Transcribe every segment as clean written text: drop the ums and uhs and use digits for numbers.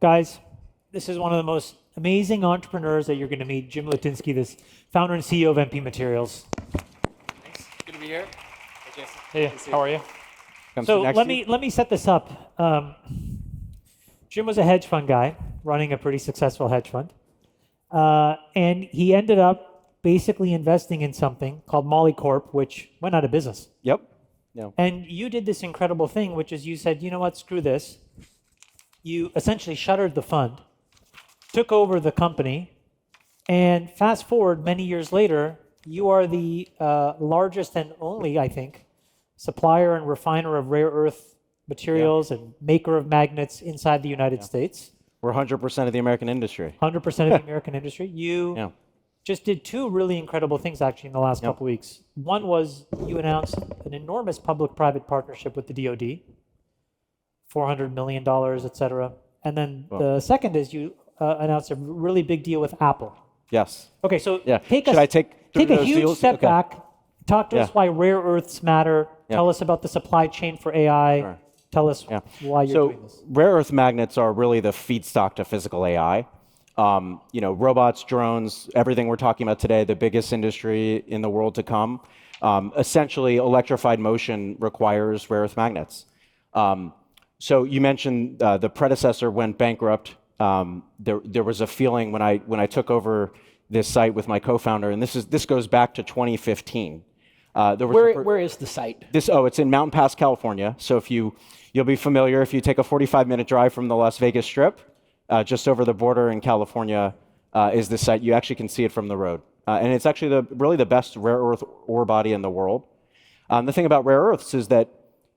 Guys, this is one of the most amazing entrepreneurs that you're going to meet, Jim Litinsky, this founder and CEO of MP Materials. Thanks. Good to be here. Hey, Jason. Hey, how are you? So let me set this up. Jim was a hedge fund guy running a pretty successful hedge fund. And he ended up basically investing in something called Molycorp, which went out of business. Yep. Yeah. And you did this incredible thing, which is you said, you know what, screw this. You essentially shuttered the fund, took over the company, and fast forward many years later, you are the largest and only, I think, supplier and refiner of rare earth materials and maker of magnets inside the United States. We're 100% of the American industry. 100% of the American industry. You just did two really incredible things actually in the last couple weeks. One was you announced an enormous public-private partnership with the DoD, $400 million, et cetera. And then the second is you announced a really big deal with Apple. Yes. Okay, so take a huge step back. Talk to us why rare earths matter. Tell us about the supply chain for AI. Sure. Tell us why you're doing this. So rare earth magnets are really the feedstock to physical AI. Robots, drones, everything we're talking about today, the biggest industry in the world to come. Essentially, electrified motion requires rare earth magnets. So you mentioned the predecessor went bankrupt. There was a feeling when I took over this site with my co-founder, and this goes back to 2015. Where is the site? It's in Mountain Pass, California. So if you'll be familiar if you take a 45-minute drive from the Las Vegas Strip, just over the border in California is the site. You actually can see it from the road. And it's actually really the best rare earth ore body in the world. The thing about rare earths is that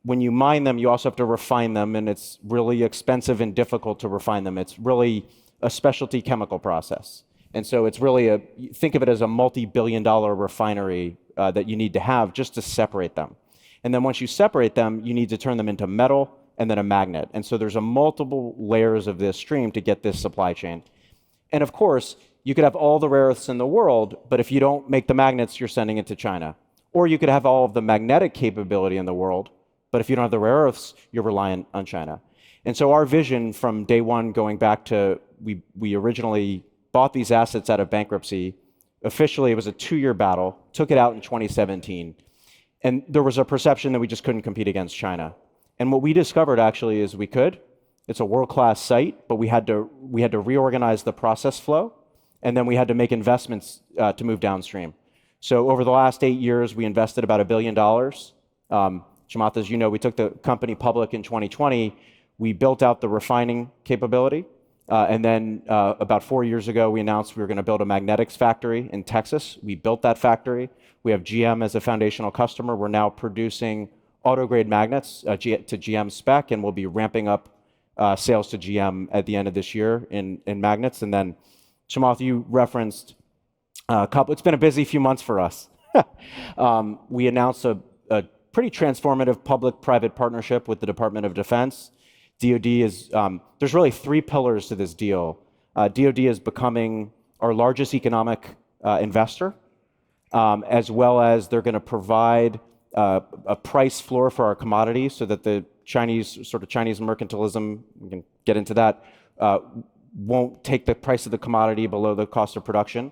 when you mine them, you also have to refine them, and it's really expensive and difficult to refine them. It's really a specialty chemical process. And so it's really think of it as a multi-billion-dollar refinery that you need to have just to separate them. And then once you separate them, you need to turn them into metal and then a magnet. And so there's multiple layers of this stream to get this supply chain. And of course, you could have all the rare earths in the world, but if you don't make the magnets, you're sending it to China. Or you could have all of the magnetic capability in the world, but if you don't have the rare earths, you're reliant on China. And so our vision from day one, going back to we originally bought these assets out of bankruptcy. Officially, it was a 2-year battle, took it out in 2017. And there was a perception that we just couldn't compete against China. And what we discovered actually is we could. It's a world-class site, but we had to reorganize the process flow, and then we had to make investments to move downstream. So over the last 8 years, we invested about $1 billion. Chamath, as you know, we took the company public in 2020. We built out the refining capability. And then about 4 years ago, we announced we were going to build a magnetics factory in Texas. We built that factory. We have GM as a foundational customer. We're now producing auto-grade magnets to GM spec, and we'll be ramping up sales to GM at the end of this year in magnets. And then, Chamath, you referenced a couple. It's been a busy few months for us. We announced a pretty transformative public-private partnership with the Department of Defense. DoD is, there's really 3 pillars to this deal. DoD is becoming our largest economic investor, as well as they're going to provide a price floor for our commodities so that the Chinese mercantilism, we can get into that, won't take the price of the commodity below the cost of production.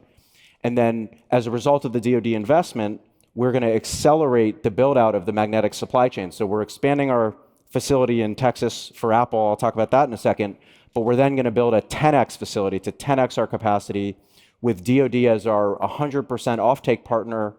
And then as a result of the DoD investment, we're going to accelerate the build out of the magnetic supply chain. So we're expanding our facility in Texas for Apple. I'll talk about that in a second. But we're then going to build a 10x facility to 10x our capacity with DoD as our 100% offtake partner,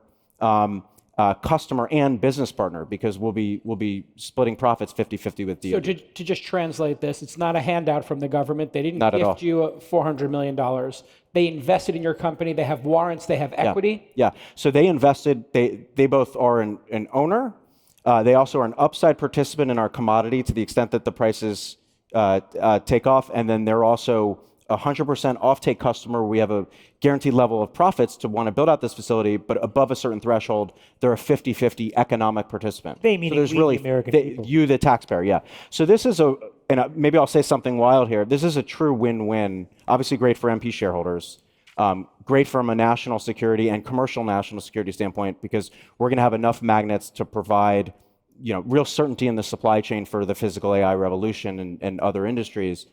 customer and business partner, because we'll be splitting profits 50-50 with DoD. So to just translate this, it's not a handout from the government. They didn't gift you $400 million. They invested in your company. They have warrants. They have equity. Yeah. So they invested. They both are an owner. They also are an upside participant in our commodity to the extent that the prices take off. And then they're also a 100% offtake customer. We have a guaranteed level of profits to want to build out this facility, but above a certain threshold, they're a 50-50 economic participant. They meaning so really, the American people. You, the taxpayer, yeah. So this is and maybe I'll say something wild here. This is a true win-win. Obviously great for MP shareholders. Great from a national security and commercial national security standpoint, because we're going to have enough magnets to provide, real certainty in the supply chain for the physical AI revolution and other industries.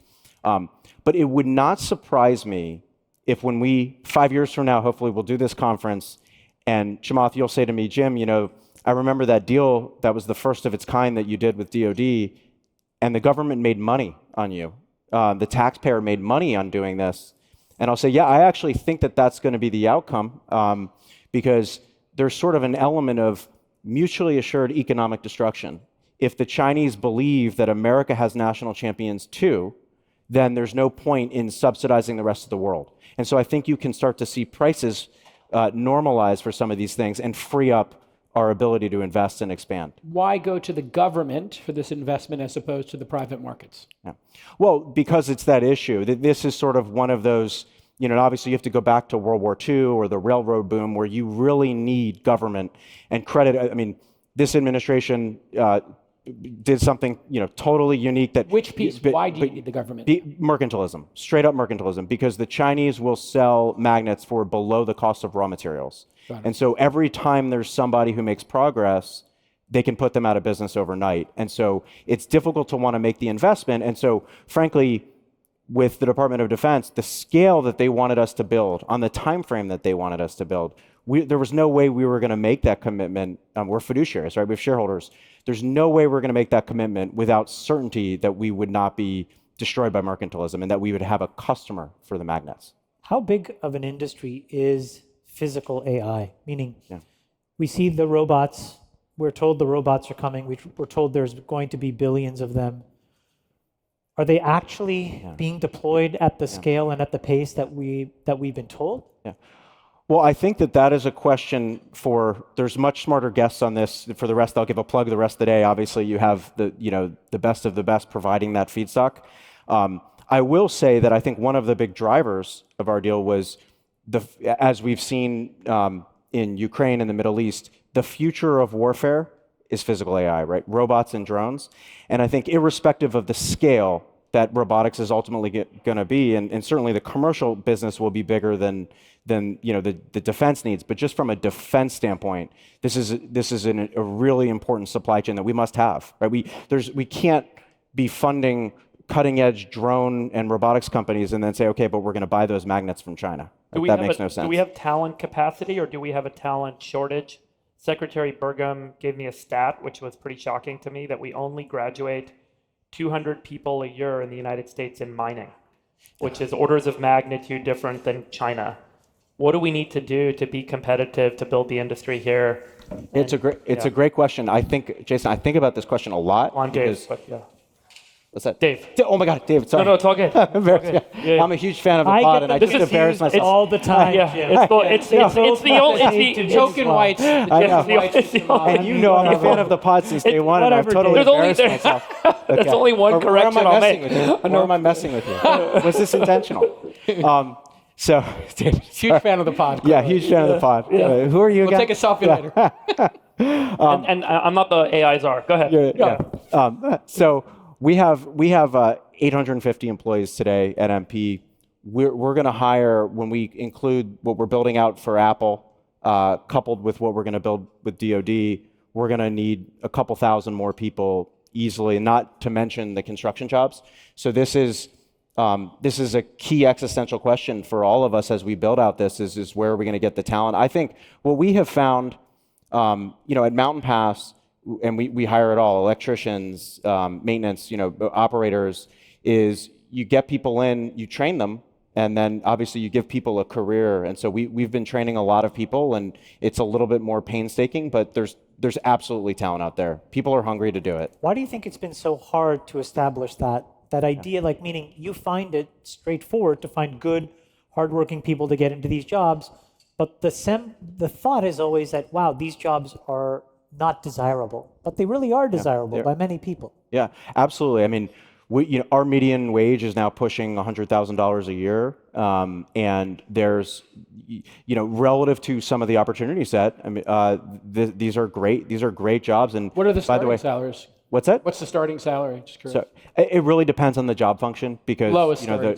But it would not surprise me if when we, 5 years from now, hopefully we'll do this conference, and Chamath, you'll say to me, Jim, I remember that deal that was the first of its kind that you did with DoD, and the government made money on you. The taxpayer made money on doing this. And I'll say, yeah, I actually think that that's going to be the outcome, because there's sort of an element of mutually assured economic destruction. If the Chinese believe that America has national champions too, then there's no point in subsidizing the rest of the world. And so I think you can start to see prices normalize for some of these things and free up our ability to invest and expand. Why go to the government for this investment as opposed to the private markets? Yeah. Well, because it's that issue. This is sort of one of those, obviously you have to go back to World War II or the railroad boom where you really need government and credit. I mean, this administration did something, totally unique that... Which piece? Why do you need the government? Mercantilism, straight up mercantilism, because the Chinese will sell magnets for below the cost of raw materials. And so every time there's somebody who makes progress, they can put them out of business overnight. And so it's difficult to want to make the investment. And so frankly, with the Department of Defense, the scale that they wanted us to build, on the time frame that they wanted us to build, there was no way we were going to make that commitment. We're fiduciaries, right? We have shareholders. There's no way we're going to make that commitment without certainty that we would not be destroyed by mercantilism and that we would have a customer for the magnets. How big of an industry is physical AI? Meaning, we see the robots, we're told the robots are coming, we're told there's going to be billions of them. Are they actually being deployed at the scale and at the pace that we've been told? Yeah. Well, I think that is a question there's much smarter guests on this. For the rest, I'll give a plug the rest of the day. Obviously, you have the best of the best providing that feedstock. I will say that I think one of the big drivers of our deal was, as we've seen in Ukraine and the Middle East, the future of warfare is physical AI, right? Robots and drones. And I think irrespective of the scale that robotics is ultimately going to be, and certainly the commercial business will be bigger than the defense needs, but just from a defense standpoint, this is a really important supply chain that we must have, right? We can't be funding cutting-edge drone and robotics companies and then say, okay, but we're going to buy those magnets from China. That makes no sense. Do we have talent capacity or do we have a talent shortage? Secretary Burgum gave me a stat, which was pretty shocking to me, that we only graduate 200 people a year in the United States in mining, which is orders of magnitude different than China. What do we need to do to be competitive, to build the industry here? It's a great question. I think, Jason, I think about this question a lot. On Dave, What's that? Dave. Oh my God, Dave, sorry. No, it's all good. I'm a huge fan of the pod, and I just embarrass myself all the time. It's the token whites. And I'm a fan of the pod since day one, and I've totally embarrassed myself. Okay. There's only one correction I'll make. Or am I messing with you? Was this intentional? So, Dave, huge fan of the pod. Yeah, huge fan of the pod. Who are you again? We'll take a selfie later. And I'm not the AI czar. Go ahead. So we have 850 employees today at MP. We're going to hire, when we include what we're building out for Apple, coupled with what we're going to build with DoD, we're going to need a couple thousand more people easily, not to mention the construction jobs. So this is a key existential question for all of us as we build out this, is where are we going to get the talent? I think what we have found, at Mountain Pass, and we hire it all, electricians, maintenance, operators, is you get people in, you train them, and then obviously you give people a career. And so we've been training a lot of people, and it's a little bit more painstaking, but there's absolutely talent out there. People are hungry to do it. Why do you think it's been so hard to establish that idea, meaning you find it straightforward to find good, hardworking people to get into these jobs, but the thought is always that, wow, these jobs are not desirable, but they really are desirable by many people. Yeah, absolutely. I mean, our median wage is now pushing $100,000 a year, and there's, relative to some of the opportunity set, I mean, these are great jobs. And what are the starting salaries? What's that? What's the starting salary? Just curious. So it really depends on the job function, because lowest salary.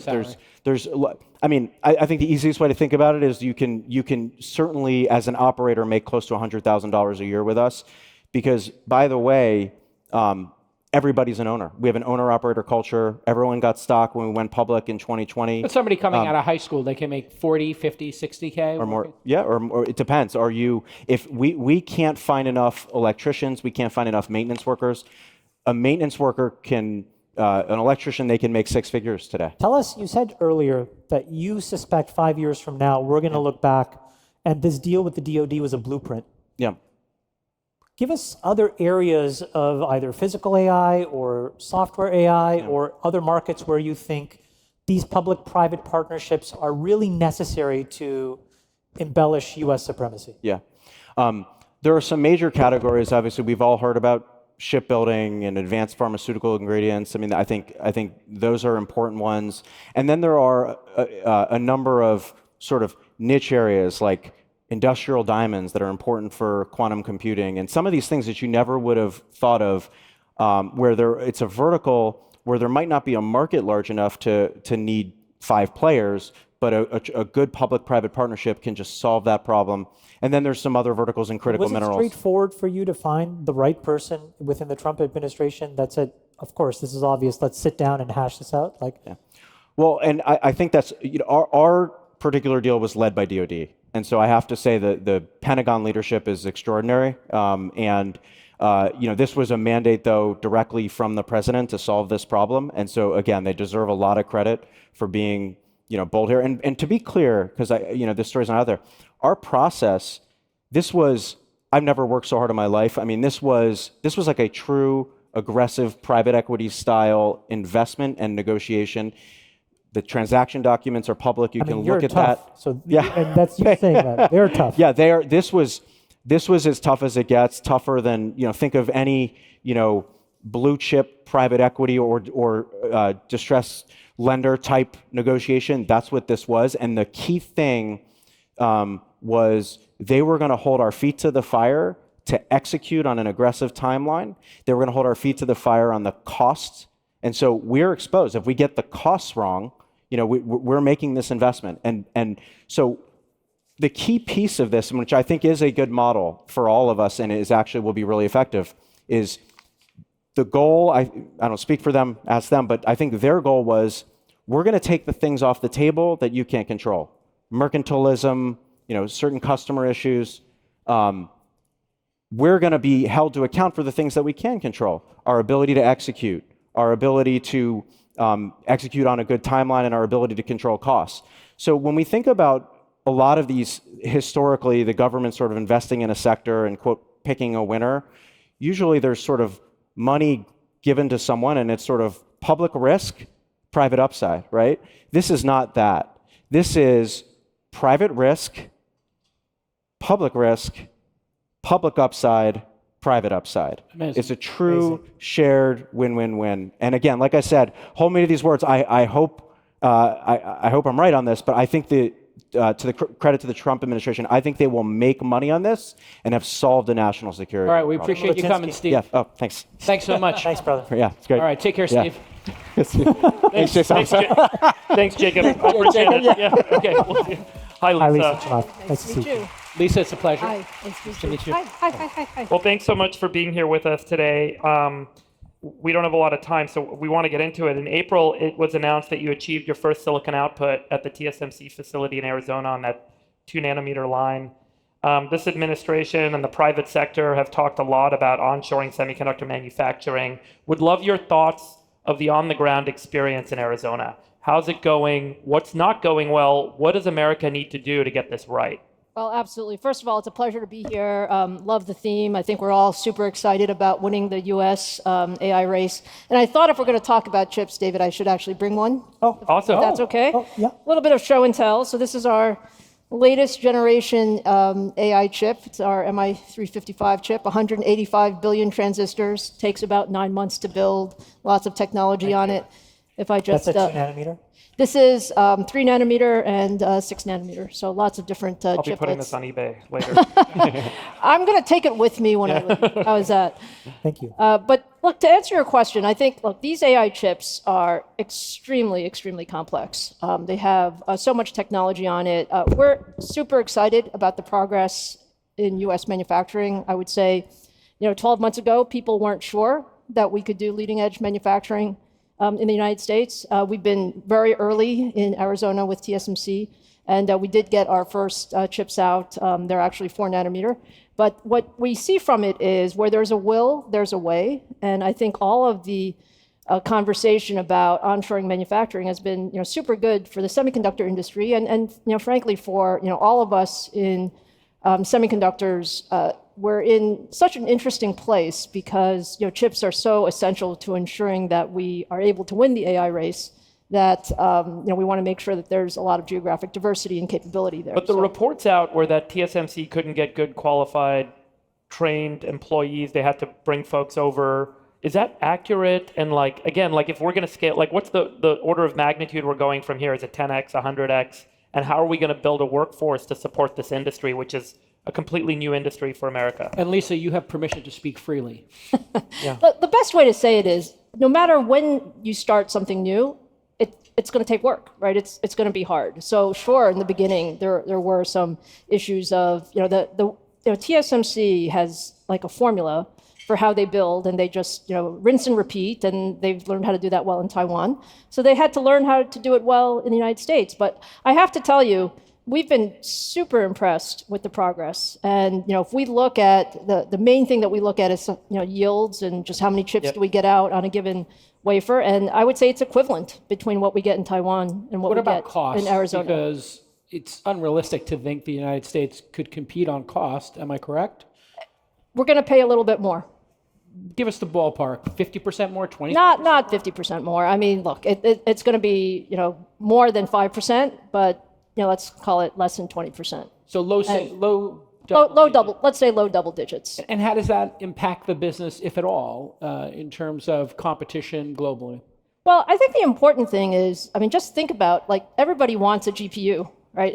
I think the easiest way to think about it is you can certainly, as an operator, make close to $100,000 a year with us, because, by the way, everybody's an owner. We have an owner-operator culture. Everyone got stock when we went public in 2020. But somebody coming out of high school, they can make 40, 50, 60K? Or more, yeah, or it depends. If we can't find enough electricians, we can't find enough maintenance workers. A maintenance worker an electrician, they can make 6 figures today. Tell us, you said earlier that you suspect 5 years from now, we're going to look back and this deal with the DoD was a blueprint. Yeah. Give us other areas of either physical AI or software AI or other markets where you think these public-private partnerships are really necessary to embellish US supremacy. Yeah. There are some major categories. Obviously, we've all heard about shipbuilding and advanced pharmaceutical ingredients. I mean, I think those are important ones. And then there are a number of sort of niche areas like industrial diamonds that are important for quantum computing, and some of these things that you never would have thought of, where it's a vertical where there might not be a market large enough to need 5 players, but a good public-private partnership can just solve that problem. And then there's some other verticals in critical minerals. Was it straightforward for you to find the right person within the Trump administration that said, of course, this is obvious, let's sit down and hash this out? Yeah. Well, and I think that's, our particular deal was led by DoD. And so I have to say that the Pentagon leadership is extraordinary. This was a mandate, though, directly from the president to solve this problem. And so, again, they deserve a lot of credit for being, bold here. And to be clear, because this story's not out there, our process, I've never worked so hard in my life. I mean, this was like a true aggressive private equity style investment and negotiation. The transaction documents are public. You can look at tough. that. So yeah, and that's you saying that they're tough. Yeah, they are. This was as tough as it gets. Tougher than think of any blue chip private equity or distressed lender type negotiation. That's what this was. And the key thing was they were going to hold our feet to the fire to execute on an aggressive timeline. They were going to hold our feet to the fire on the costs. And so we're exposed. If we get the costs wrong, we're making this investment. And so the key piece of this, which I think is a good model for all of us and will be really effective, is the goal. I don't speak for them, ask them, but I think their goal was, we're going to take the things off the table that you can't control. Mercantilism, certain customer issues. We're going to be held to account for the things that we can control. Our ability to execute, our ability to execute on a good timeline, and our ability to control costs. So when we think about a lot of these, historically, the government sort of investing in a sector and, quote, picking a winner, usually there's sort of money given to someone and it's sort of public risk, private upside, right? This is not that. This is private risk, public upside, private upside. Amazing. It's a true shared win-win-win. And again, like I said, hold me to these words. I hope I'm right on this, but I think to the credit to the Trump administration, I think they will make money on this and have solved the national security All right, we problem. appreciate you coming, Steve. Yeah. Oh, thanks. Thanks so much. Thanks, brother. Yeah, it's great. All right, take care, Steve. Thanks, Jason. Thanks, Jacob. I appreciate it. Yeah. Okay. We'll see you. Hi, Hi, Lisa. Lisa. Chamath. Nice to see you. Lisa, it's a pleasure. Hi, nice to meet you. Hi. Well, thanks so much for being here with us today. We don't have a lot of time, so we want to get into it. In April, it was announced that you achieved your first silicon output at the TSMC facility in Arizona on that 2-nanometer line. This administration and the private sector have talked a lot about onshoring semiconductor manufacturing. Would love your thoughts of the on-the-ground experience in Arizona. How's it going? What's not going well? What does America need to do to get this right? Well, absolutely. First of all, it's a pleasure to be here. Love the theme. I think we're all super excited about winning the U.S. AI race. And I thought if we're going to talk about chips, David, I should actually bring one. Oh, awesome. If that's okay. Oh, yeah. A little bit of show and tell. So this is our latest generation AI chip. It's our MI355 chip, 185 billion transistors. Takes about 9 months to build. Lots of technology on it. If I just That's a 2-nanometer? This is 3 nanometer and 6 nanometer. So lots of different I'll be chiplets. putting this on eBay later. I'm going to take it with me when I leave. How is that? Thank you. But look, to answer your question, I think, look, these AI chips are extremely, extremely complex. They have so much technology on it. We're super excited about the progress in US manufacturing. I would say, 12 months ago, people weren't sure that we could do leading edge manufacturing in the United States. We've been very early in Arizona with TSMC, and we did get our first chips out. They're actually 4 nanometer. But what we see from it is where there's a will, there's a way. And I think all of the conversation about onshoring manufacturing has been super good for the semiconductor industry and frankly for all of us in semiconductors. We're in such an interesting place because chips are so essential to ensuring that we are able to win the AI race, that we want to make sure that there's a lot of geographic diversity and capability there. But the reports out were that TSMC couldn't get good qualified, trained employees. They had to bring folks over. Is that accurate? And again, if we're going to scale, what's the order of magnitude we're going from here? Is it 10x, 100x? And how are we going to build a workforce to support this industry, which is a completely new industry for America? And Lisa, you have permission to speak freely. Yeah. The best way to say it is, no matter when you start something new, it's going to take work, right? It's going to be hard. So sure, in the beginning, there were some issues of, TSMC has a formula for how they build, and they just, rinse and repeat, and they've learned how to do that well in Taiwan. So they had to learn how to do it well in the United States. But I have to tell you, we've been super impressed with the progress. And if we look at the main thing that we look at is yields and just how many chips do we get out on a given wafer, and I would say it's equivalent between what we get in Taiwan and what we get in Arizona. Because it's unrealistic to think the United States could compete on cost. Am I correct? We're going to pay a little bit more. Give us the ballpark. 50% more, 20%? Not 50% more. I mean, look, it's going to be more than 5%, but let's call it less than 20%. So low double. Let's say low double digits. And how does that impact the business, if at all, in terms of competition globally? Well, I think the important thing is, just think about everybody wants a GPU, right?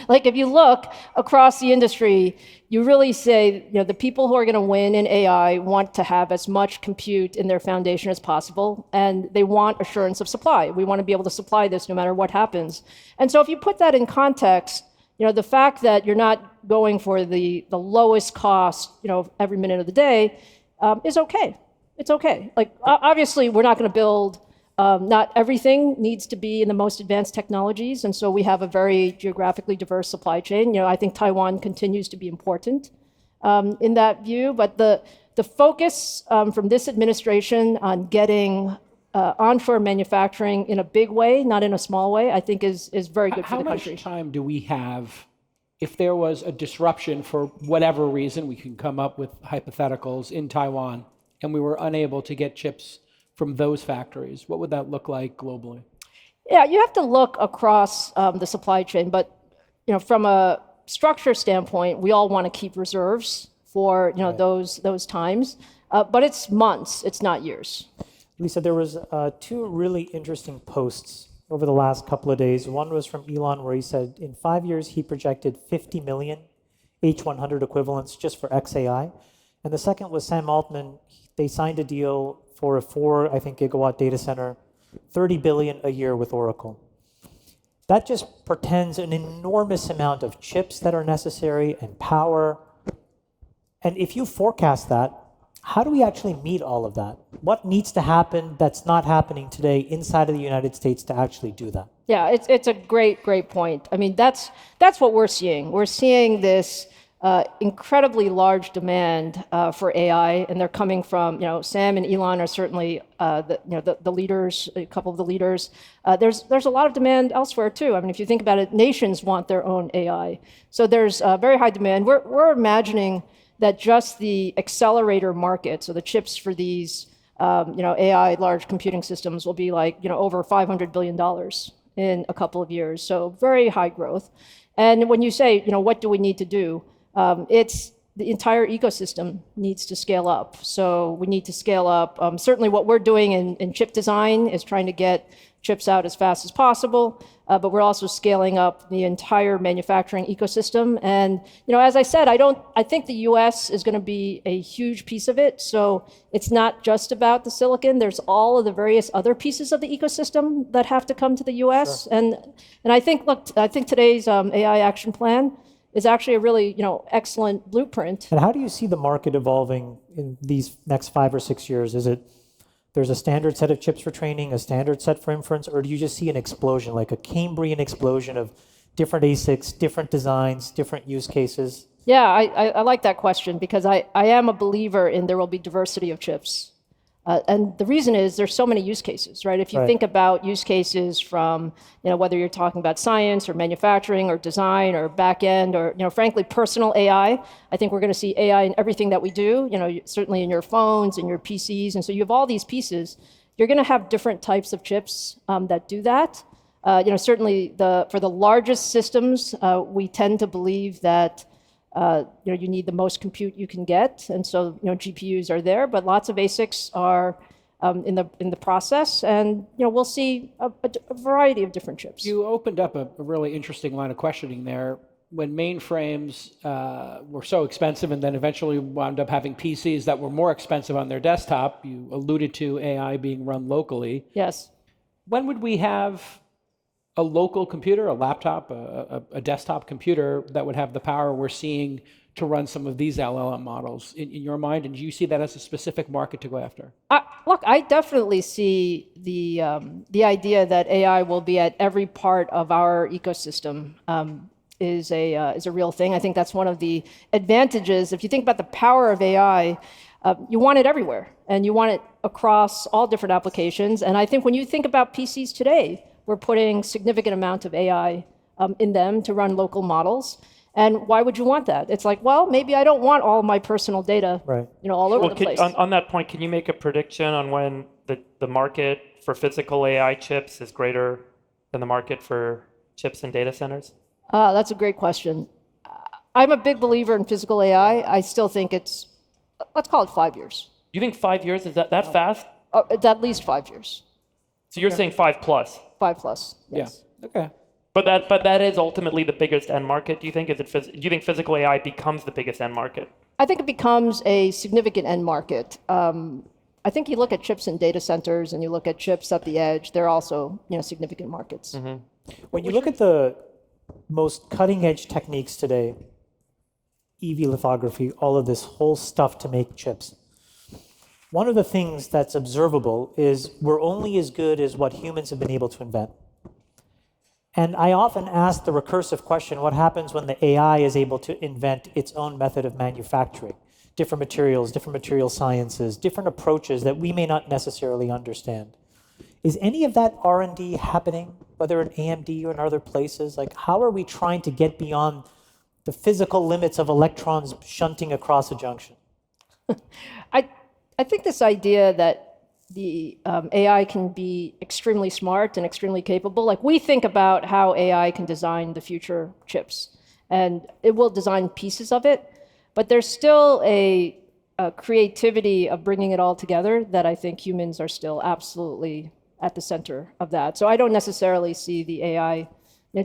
If you look across the industry, you really say the people who are going to win in AI want to have as much compute in their foundation as possible, and they want assurance of supply. We want to be able to supply this no matter what happens. And so if you put that in context, the fact that you're not going for the lowest cost, every minute of the day, is okay. It's okay. Obviously, we're not going to build. Not everything needs to be in the most advanced technologies, and so we have a very geographically diverse supply chain. I think Taiwan continues to be important in that view, but the focus from this administration on getting onshore manufacturing in a big way, not in a small way, I think is very good for the country. How much time do we have if there was a disruption for whatever reason? We can come up with hypotheticals in Taiwan, and we were unable to get chips from those factories. What would that look like globally? Yeah, you have to look across the supply chain, but from a structure standpoint, we all want to keep reserves for those times, but it's months, it's not years. Lisa, there was 2 really interesting posts over the last couple of days. One was from Elon, where he said in 5 years he projected 50 million H100 equivalents just for XAI. And the second was Sam Altman. They signed a deal for a 4 gigawatt data center, $30 billion a year with Oracle. That just portends an enormous amount of chips that are necessary and power. And if you forecast that, how do we actually meet all of that? What needs to happen that's not happening today inside of the United States to actually do that? Yeah, it's a great point. That's what we're seeing. We're seeing this incredibly large demand for AI, and they're coming from, Sam and Elon are certainly the leaders, a couple of the leaders. There's a lot of demand elsewhere too. If you think about it, nations want their own AI. So there's very high demand. We're imagining that just the accelerator market, so the chips for these AI large computing systems will be over $500 billion in a couple of years. So very high growth. And when you say, what do we need to do? It's the entire ecosystem needs to scale up. So we need to scale up. Certainly what we're doing in chip design is trying to get chips out as fast as possible, but we're also scaling up the entire manufacturing ecosystem. And as I said, I think the US is going to be a huge piece of it. So it's not just about the silicon. There's all of the various other pieces of the ecosystem that have to come to the US. Sure. And I think today's AI action plan is actually a really excellent blueprint. And how do you see the market evolving in these next 5 or 6 years? Is it there's a standard set of chips for training, a standard set for inference, or do you just see an explosion, like a Cambrian explosion of different ASICs, different designs, different use cases? Yeah, I like that question because I am a believer in there will be diversity of chips. And the reason is there's so many use cases, right? If you think about use cases from, whether you're talking about science or manufacturing or design or back end or, frankly, personal AI, I think we're going to see AI in everything that we do, certainly in your phones and your PCs. And so you have all these pieces. You're going to have different types of chips that do that. Certainly for the largest systems, we tend to believe that you need the most compute you can get, and so GPUs are there, but lots of ASICs are in the process, and we'll see a variety of different chips. You opened up a really interesting line of questioning there. When mainframes were so expensive, and then eventually wound up having PCs that were more expensive on their desktop, you alluded to AI being run locally. Yes. When would we have a local computer, a laptop, a desktop computer that would have the power we're seeing to run some of these LLM models in your mind? And do you see that as a specific market to go after? Look, I definitely see the idea that AI will be at every part of our ecosystem is a real thing. I think that's one of the advantages. If you think about the power of AI, you want it everywhere, and you want it across all different applications. And I think when you think about PCs today, we're putting significant amount of AI in them to run local models. And why would you want that? It's like, well, maybe I don't want all my personal data all over the place. On that point, can you make a prediction on when the market for physical AI chips is greater than the market for chips in data centers? That's a great question. I'm a big believer in physical AI. I still think it's, let's call it 5 years. You think 5 years? Is that fast? It's at least 5 years. So you're saying 5 plus? 5 plus, yes. Yeah. Okay. But that is ultimately the biggest end market. Do you think? Do you think physical AI becomes the biggest end market? I think it becomes a significant end market. I think you look at chips in data centers and you look at chips at the edge. They're also significant markets. Mm-hmm. When you look at the most cutting edge techniques today, EV lithography, all of this whole stuff to make chips. One of the things that's observable is we're only as good as what humans have been able to invent. And I often ask the recursive question, what happens when the AI is able to invent its own method of manufacturing? Different material sciences, different approaches that we may not necessarily understand. Is any of that R&D happening, whether in AMD or in other places? Like, how are we trying to get beyond the physical limits of electrons shunting across a junction? I think this idea that the AI can be extremely smart and extremely capable, like we think about how AI can design the future chips, and it will design pieces of it, but there's still a creativity of bringing it all together that I think humans are still absolutely at the center of that. So I don't necessarily see the AI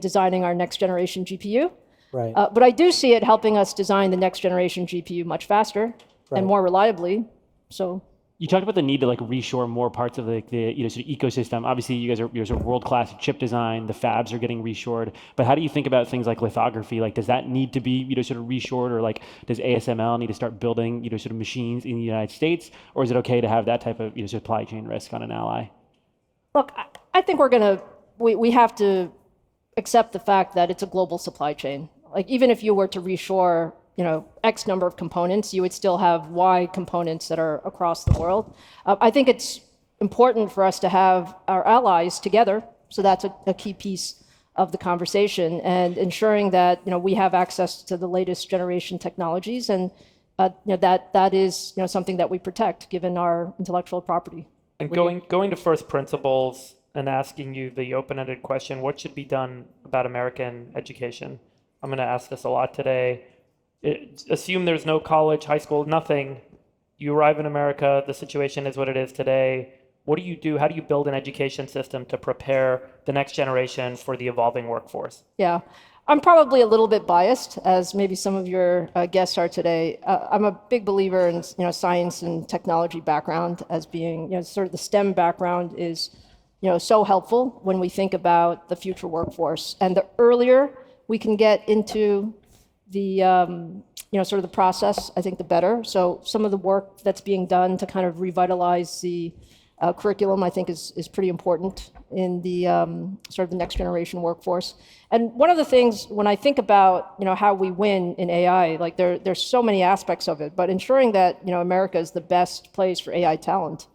designing our next generation GPU, right. But I do see it helping us design the next generation GPU much faster and more reliably. So you talked about the need to reshore more parts of the sort of ecosystem. Obviously, you guys are world class at chip design. The fabs are getting reshored. But how do you think about things like lithography? Does that need to be sort of reshored, or does ASML need to start building sort of machines in the United States, or is it okay to have that type of supply chain risk on an ally? Look, I think we have to accept the fact that it's a global supply chain. Even if you were to reshore X number of components, you would still have Y components that are across the world. I think it's important for us to have our allies together, so that's a key piece of the conversation, and ensuring that we have access to the latest generation technologies, and that is something that we protect given our intellectual property. And going to first principles and asking you the open-ended question, what should be done about American education? I'm going to ask this a lot today. Assume there's no college, high school, nothing. You arrive in America, the situation is what it is today. What do you do? How do you build an education system to prepare the next generation for the evolving workforce? Yeah, I'm probably a little bit biased, as maybe some of your guests are today. I'm a big believer in science and technology background as being sort of the STEM background is so helpful when we think about the future workforce. And the earlier we can get into the sort of the process, I think the better. So some of the work that's being done to kind of revitalize the curriculum, I think, is pretty important in the sort of the next generation workforce. And one of the things when I think about how we win in AI, like there's so many aspects of it, but ensuring that America is the best place for AI talent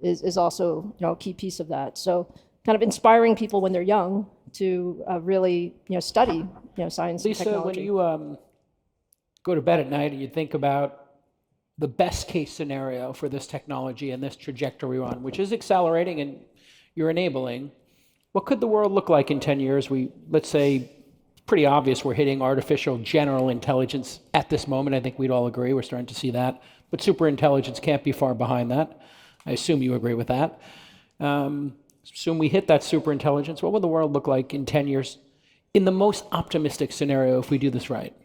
is also a key piece of that. So kind of inspiring people when they're young to really study science and Lisa, technology. when you go to bed at night and you think about the best case scenario for this technology and this trajectory we're on, which is accelerating and you're enabling, what could the world look like in 10 years? Let's say, pretty obvious we're hitting artificial general intelligence at this moment. I think we'd all agree we're starting to see that. But superintelligence can't be far behind that. I assume you agree with that. Assume we hit that superintelligence. What would the world look like in 10 years in the most optimistic scenario if we do this right?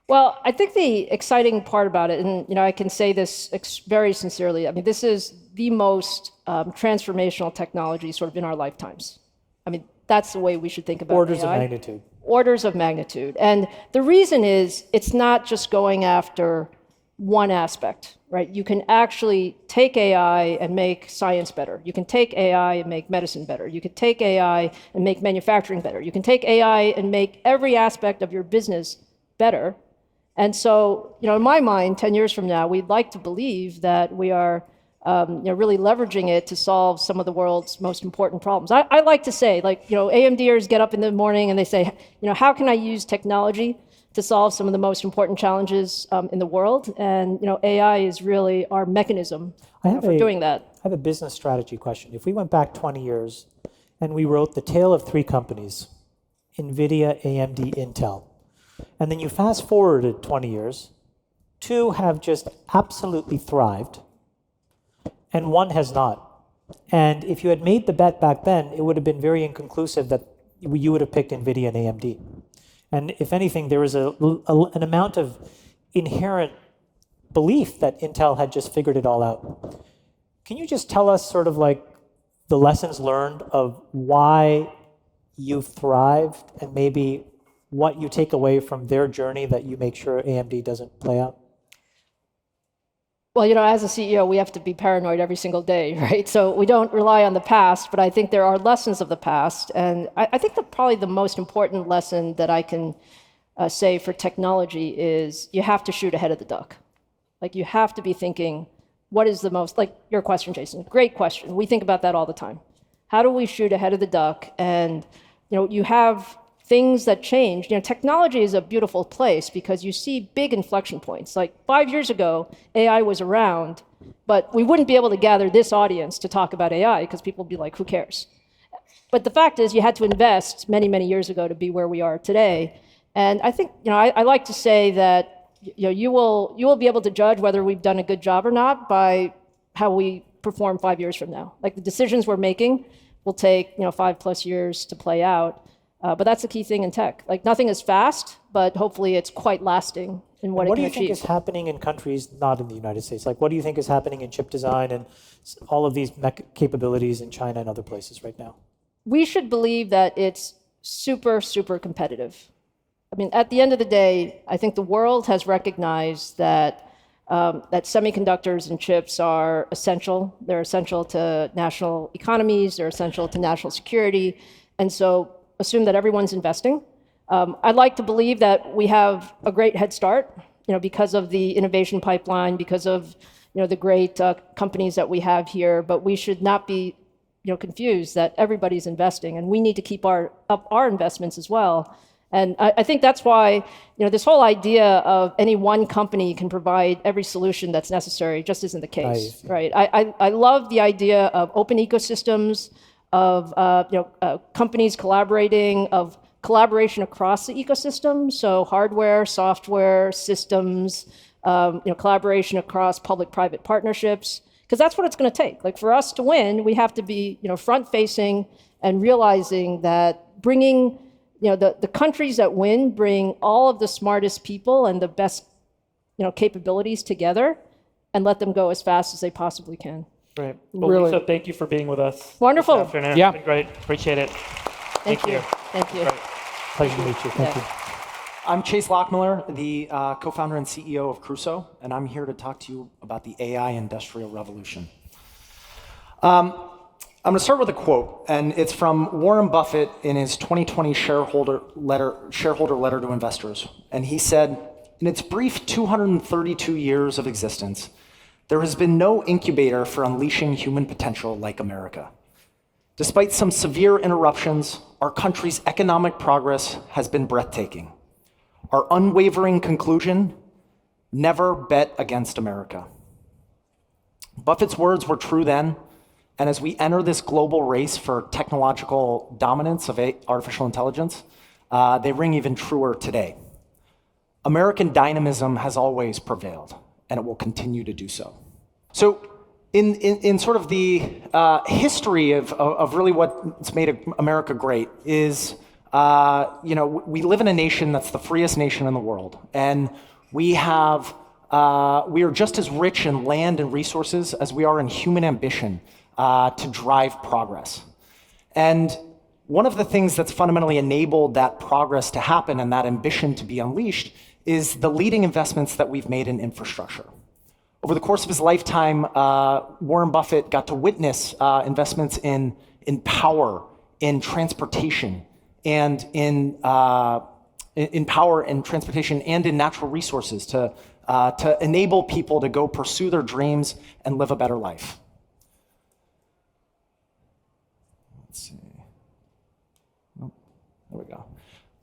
Well, I think the exciting part about it, and I can say this very sincerely, I mean, this is the most transformational technology sort of in our lifetimes. I mean, that's the way we should think about Orders AI. of magnitude. Orders of magnitude. And the reason is it's not just going after one aspect, right? You can actually take AI and make science better. You can take AI and make medicine better. You can take AI and make manufacturing better. You can take AI and make every aspect of your business better. And so, in my mind, 10 years from now, we'd like to believe that we are really leveraging it to solve some of the world's most important problems. I like to say, AMDers get up in the morning and they say, how can I use technology to solve some of the most important challenges in the world? And, AI is really our mechanism for doing that. I have a business strategy question. If we went back 20 years and we wrote the tale of three companies, NVIDIA, AMD, Intel, and then you fast forwarded 20 years, two have just absolutely thrived, and one has not. And if you had made the bet back then, it would have been very inconclusive that you would have picked NVIDIA and AMD. And if anything, there was an amount of inherent belief that Intel had just figured it all out. Can you just tell us sort of like the lessons learned of why you thrived and maybe what you take away from their journey that you make sure AMD doesn't play out? Well, as a CEO, we have to be paranoid every single day, right? So we don't rely on the past, but I think there are lessons of the past. And I think that probably the most important lesson that I can say for technology is you have to shoot ahead of the duck. Like you have to be thinking, what is the most, like your question, Jason, great question. We think about that all the time. How do we shoot ahead of the duck? And, you have things that change. Technology is a beautiful place because you see big inflection points. Like 5 years ago, AI was around, but we wouldn't be able to gather this audience to talk about AI because people would be like, who cares? But the fact is you had to invest many, many years ago to be where we are today. And I think, I like to say that you will be able to judge whether we've done a good job or not by how we perform 5 years from now. Like the decisions we're making will take 5+ years to play out. But that's the key thing in tech. Like nothing is fast, but hopefully it's quite lasting in what it can achieve. What do you think is happening in countries not in the United States? Like what do you think is happening in chip design and all of these capabilities in China and other places right now? We should believe that it's super, super competitive. I mean, at the end of the day, I think the world has recognized that that semiconductors and chips are essential. They're essential to national economies. They're essential to national security. And so assume that everyone's investing. I'd like to believe that we have a great head start, because of the innovation pipeline, because of the great companies that we have here. But we should not be confused that everybody's investing, and we need to keep up our investments as well. And I think that's why this whole idea of any one company can provide every solution that's necessary just isn't the case, right? I love the idea of open ecosystems, of companies collaborating, of collaboration across the ecosystem, so hardware, software, systems, collaboration across public-private partnerships, because that's what it's going to take. Like for us to win, we have to be front-facing and realizing that bringing the countries that win bring all of the smartest people and the best capabilities together and let them go as fast as they possibly can. Great. Well, Really. Lisa, thank you for being with us. Wonderful. This afternoon. Yeah. It's been great. Appreciate it. Thank you. Thank you. Great. Pleasure to meet you. Thank you. I'm Chase Lockmiller, the co-founder and CEO of Crusoe, and I'm here to talk to you about the AI industrial revolution. I'm going to start with a quote, and it's from Warren Buffett in his 2020 shareholder letter to investors. And he said, in its brief 232 years of existence, there has been no incubator for unleashing human potential like America. Despite some severe interruptions, our country's economic progress has been breathtaking. Our unwavering conclusion, never bet against America. Buffett's words were true then, and as we enter this global race for technological dominance of artificial intelligence, they ring even truer today. American dynamism has always prevailed, and it will continue to do so. So in sort of the history of really what's made America great is, we live in a nation that's the freest nation in the world, and we are just as rich in land and resources as we are in human ambition to drive progress. And one of the things that's fundamentally enabled that progress to happen and that ambition to be unleashed is the leading investments that we've made in infrastructure. Over the course of his lifetime, Warren Buffett got to witness investments in power, in transportation, and in power and transportation and in natural resources to enable people to go pursue their dreams and live a better life. Let's see. Oh, there we go.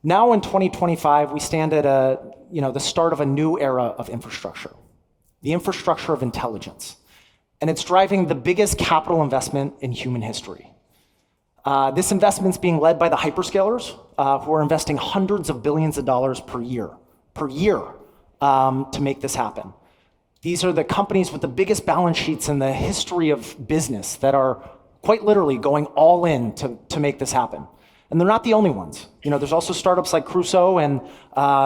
Now in 2025, we stand at the start of a new era of infrastructure, the infrastructure of intelligence. And it's driving the biggest capital investment in human history. This investment's being led by the hyperscalers, who are investing hundreds of billions of dollars per year, to make this happen. These are the companies with the biggest balance sheets in the history of business that are quite literally going all in to make this happen. And they're not the only ones. There's also startups like Crusoe, and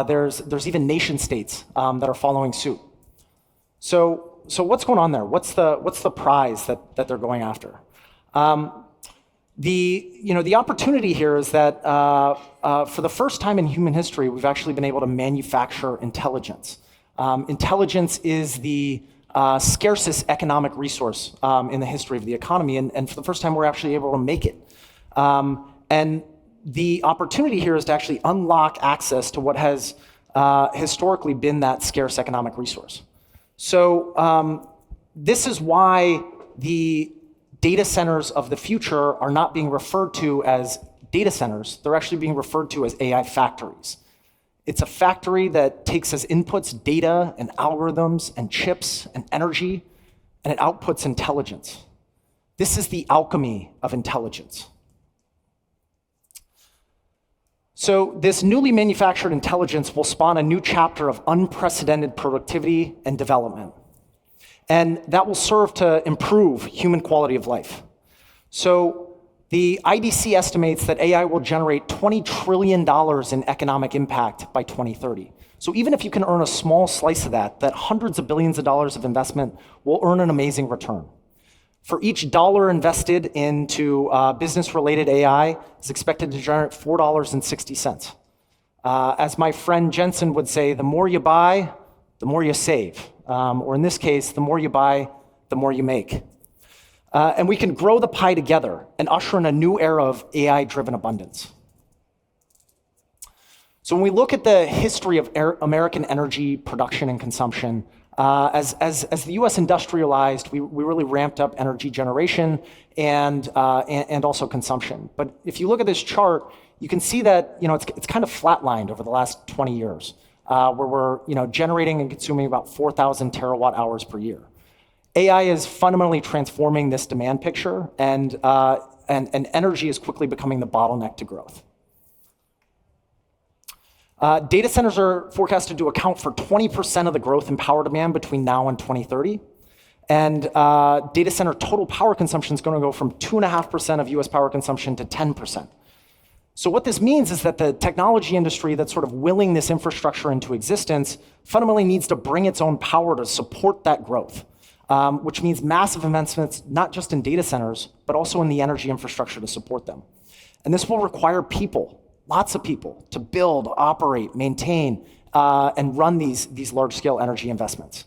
there's even nation states that are following suit. So what's going on there? What's the prize that they're going after? The opportunity here is that for the first time in human history, we've actually been able to manufacture intelligence. Intelligence is the scarcest economic resource in the history of the economy, and for the first time, we're actually able to make it. And the opportunity here is to actually unlock access to what has historically been that scarce economic resource. So this is why the data centers of the future are not being referred to as data centers. They're actually being referred to as AI factories. It's a factory that takes as inputs data and algorithms and chips and energy, and it outputs intelligence. This is the alchemy of intelligence. So this newly manufactured intelligence will spawn a new chapter of unprecedented productivity and development. And that will serve to improve human quality of life. So the IDC estimates that AI will generate $20 trillion in economic impact by 2030. So even if you can earn a small slice of that hundreds of billions of dollars of investment will earn an amazing return. For each dollar invested into business-related AI is expected to generate $4.60. As my friend Jensen would say, the more you buy, the more you save. Or in this case, the more you buy, the more you make. And we can grow the pie together and usher in a new era of AI-driven abundance. So when we look at the history of American energy production and consumption, as the US industrialized, we really ramped up energy generation and also consumption. But if you look at this chart, you can see that it's kind of flatlined over the last 20 years. Where we're generating and consuming about 4,000 terawatt hours per year. AI is fundamentally transforming this demand picture, and energy is quickly becoming the bottleneck to growth. Data centers are forecasted to account for 20% of the growth in power demand between now and 2030. And data center total power consumption is going to go from 2.5% of US power consumption to 10%. So what this means is that the technology industry that's sort of willing this infrastructure into existence fundamentally needs to bring its own power to support that growth, which means massive investments, not just in data centers, but also in the energy infrastructure to support them. And this will require people, lots of people, to build, operate, maintain, and run these large-scale energy investments.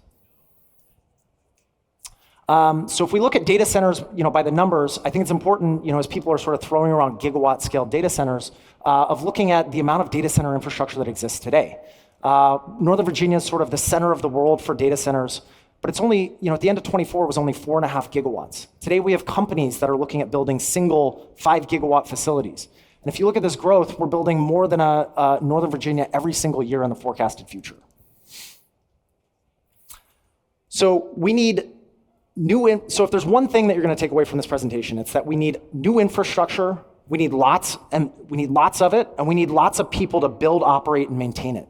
So if we look at data centers, by the numbers, I think it's important, as people are sort of throwing around gigawatt scale data centers, of looking at the amount of data center infrastructure that exists today. Northern Virginia is sort of the center of the world for data centers, but it's only, at the end of 24, it was only 4.5 gigawatts. Today we have companies that are looking at building single 5 gigawatt facilities. And if you look at this growth, we're building more than a Northern Virginia every single year in the forecasted future. So we need so if there's one thing that you're going to take away from this presentation, it's that we need new infrastructure, we need lots of it, and we need lots of people to build, operate, and maintain it.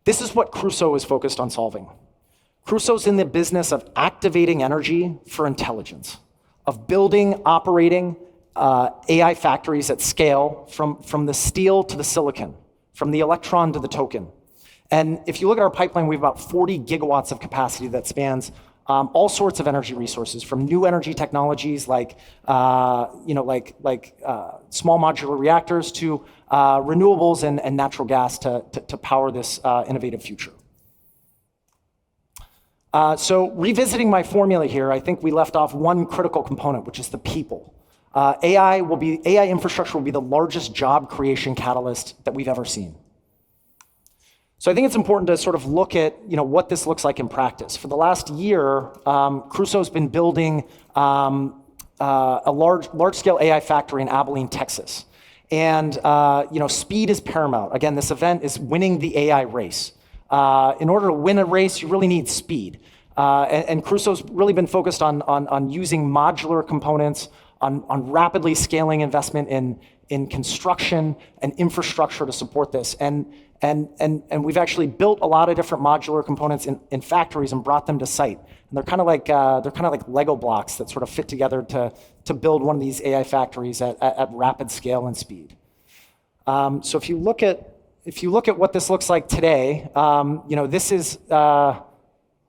This is what Crusoe is focused on solving. Crusoe's in the business of activating energy for intelligence, of building, operating AI factories at scale from the steel to the silicon, from the electron to the token. And if you look at our pipeline, we have about 40 gigawatts of capacity that spans all sorts of energy resources, from new energy technologies like small modular reactors to renewables and natural gas to power this innovative future. So revisiting my formula here, I think we left off one critical component, which is the people. AI infrastructure will be the largest job creation catalyst that we've ever seen. So I think it's important to sort of look at what this looks like in practice. For the last year, Crusoe's been building a large-scale AI factory in Abilene, Texas. And speed is paramount. Again, this event is winning the AI race. In order to win a race, you really need speed. And Crusoe's really been focused on using modular components, on rapidly scaling investment in construction and infrastructure to support this. And we've actually built a lot of different modular components in factories and brought them to site. And they're kind of like Lego blocks that sort of fit together to build one of these AI factories at rapid scale and speed. So if you look at what this looks like today,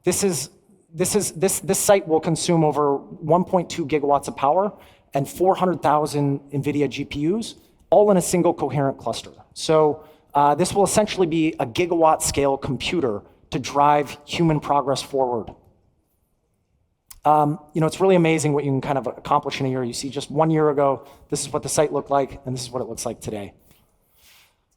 this site will consume over 1.2 gigawatts of power and 400,000 NVIDIA GPUs, all in a single coherent cluster. So this will essentially be a gigawatt scale computer to drive human progress forward. It's really amazing what you can kind of accomplish in a year. You see just 1 year ago, this is what the site looked like, and this is what it looks like today.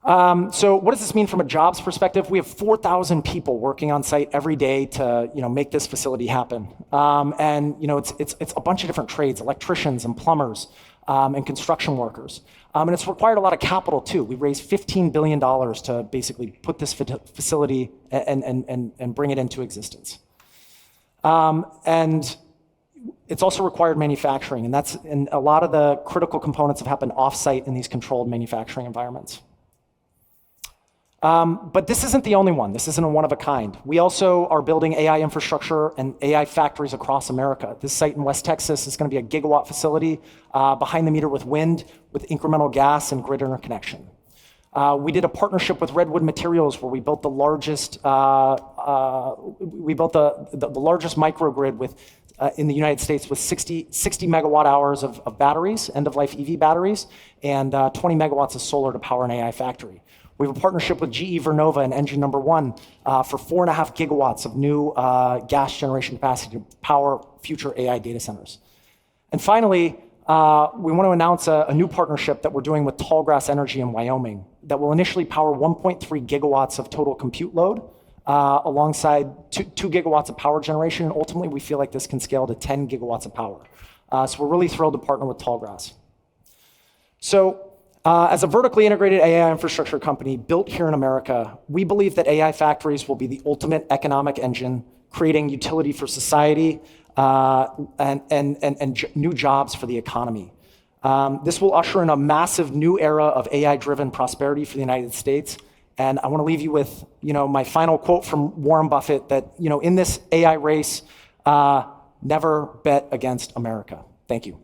So what does this mean from a jobs perspective? We have 4,000 people working on site every day to make this facility happen. It's a bunch of different trades, electricians and plumbers and construction workers. And it's required a lot of capital too. We raised $15 billion to basically put this facility and bring it into existence. And it's also required manufacturing, and a lot of the critical components have happened off-site in these controlled manufacturing environments. But this isn't the only one. This isn't a one of a kind. We also are building AI infrastructure and AI factories across America. This site in West Texas is going to be a gigawatt facility behind the meter with wind, with incremental gas and grid interconnection. We did a partnership with Redwood Materials where we built the largest microgrid in the United States with 60 megawatt hours of batteries, end-of-life EV batteries, and 20 megawatts of solar to power an AI factory. We have a partnership with GE Vernova and Engine Number 1 for 4.5 gigawatts of new gas generation capacity to power future AI data centers. And finally, we want to announce a new partnership that we're doing with Tallgrass Energy in Wyoming that will initially power 1.3 gigawatts of total compute load alongside 2 gigawatts of power generation. And ultimately, we feel like this can scale to 10 gigawatts of power. So we're really thrilled to partner with Tallgrass. So as a vertically integrated AI infrastructure company built here in America, we believe that AI factories will be the ultimate economic engine, creating utility for society and new jobs for the economy. This will usher in a massive new era of AI-driven prosperity for the United States. And I want to leave you with my final quote from Warren Buffett that in this AI race, never bet against America. Thank you.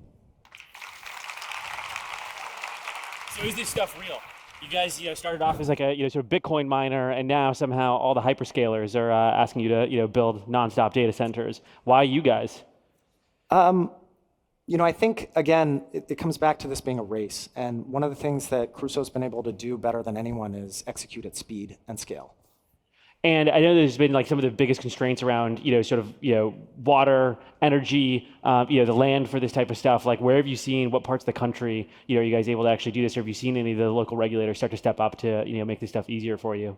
So is this stuff real? You guys, started off as like a sort of Bitcoin miner, and now somehow all the hyperscalers are asking you to build nonstop data centers. Why you guys? I think again it comes back to this being a race, and one of the things that Crusoe's been able to do better than anyone is execute at speed and scale. And I know there's been like some of the biggest constraints around, sort of, water, energy, the land for this type of stuff. Like, where have you seen, what parts of the country, are you guys able to actually do this? Or have you seen any of the local regulators start to step up to, make this stuff easier for you?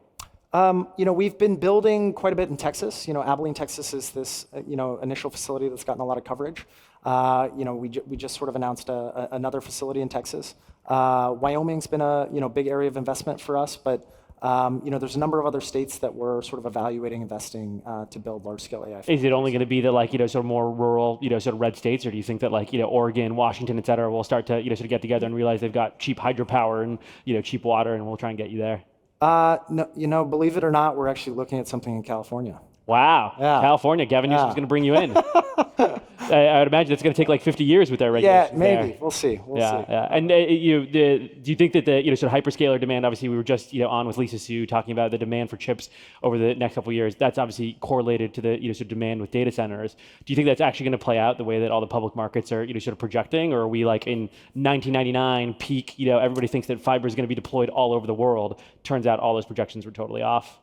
We've been building quite a bit in Texas. Abilene, Texas is this, initial facility that's gotten a lot of coverage. We just sort of announced another facility in Texas. Wyoming's been a, big area of investment for us, but there's a number of other states that we're sort of evaluating investing to build large-scale AI. Is it only going to be the sort of more rural, sort of red states, or do you think that Oregon, Washington, et cetera, will start to sort of get together and realize they've got cheap hydropower and cheap water, and we'll try and get you there? No, believe it or not, we're actually looking at something in California. Wow, yeah. California, Gavin Newsom's going to bring you in. I would imagine it's going to take like 50 years with their regulations. Yeah, maybe. There. We'll see. We'll see. Yeah. And do you think that the sort of hyperscaler demand? Obviously, we were just on with Lisa Su talking about the demand for chips over the next couple of years. That's obviously correlated to the sort of demand with data centers. Do you think that's actually going to play out the way that all the public markets are sort of projecting, or are we like in 1999 peak? Everybody thinks that fiber is going to be deployed all over the world. Turns out all those projections were totally off.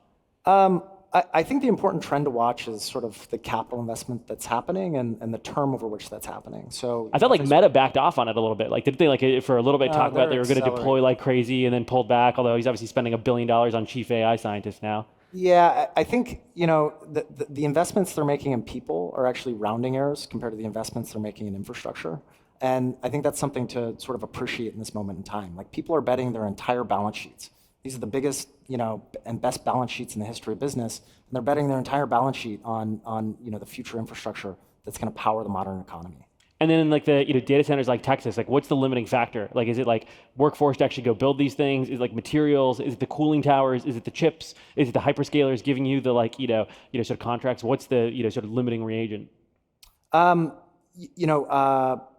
I think the important trend to watch is sort of the capital investment that's happening and the term over which that's happening. So I felt like Meta backed off on it a little bit. Like, didn't they for a little bit talk about they were going to deploy like crazy and then pulled back? Although he's obviously spending $1 billion on chief AI scientists now. Yeah, I think the investments they're making in people are actually rounding errors compared to the investments they're making in infrastructure. And I think that's something to sort of appreciate in this moment in time. Like, people are betting their entire balance sheets. These are the biggest, and best balance sheets in the history of business, and they're betting their entire balance sheet on the future infrastructure that's going to power the modern economy. And then in like the data centers like Texas, like what's the limiting factor? Like, is it like workforce to actually go build these things? Is it like materials? Is it the cooling towers? Is it the chips? Is it the hyperscalers giving you the sort of contracts? What's the sort of limiting reagent?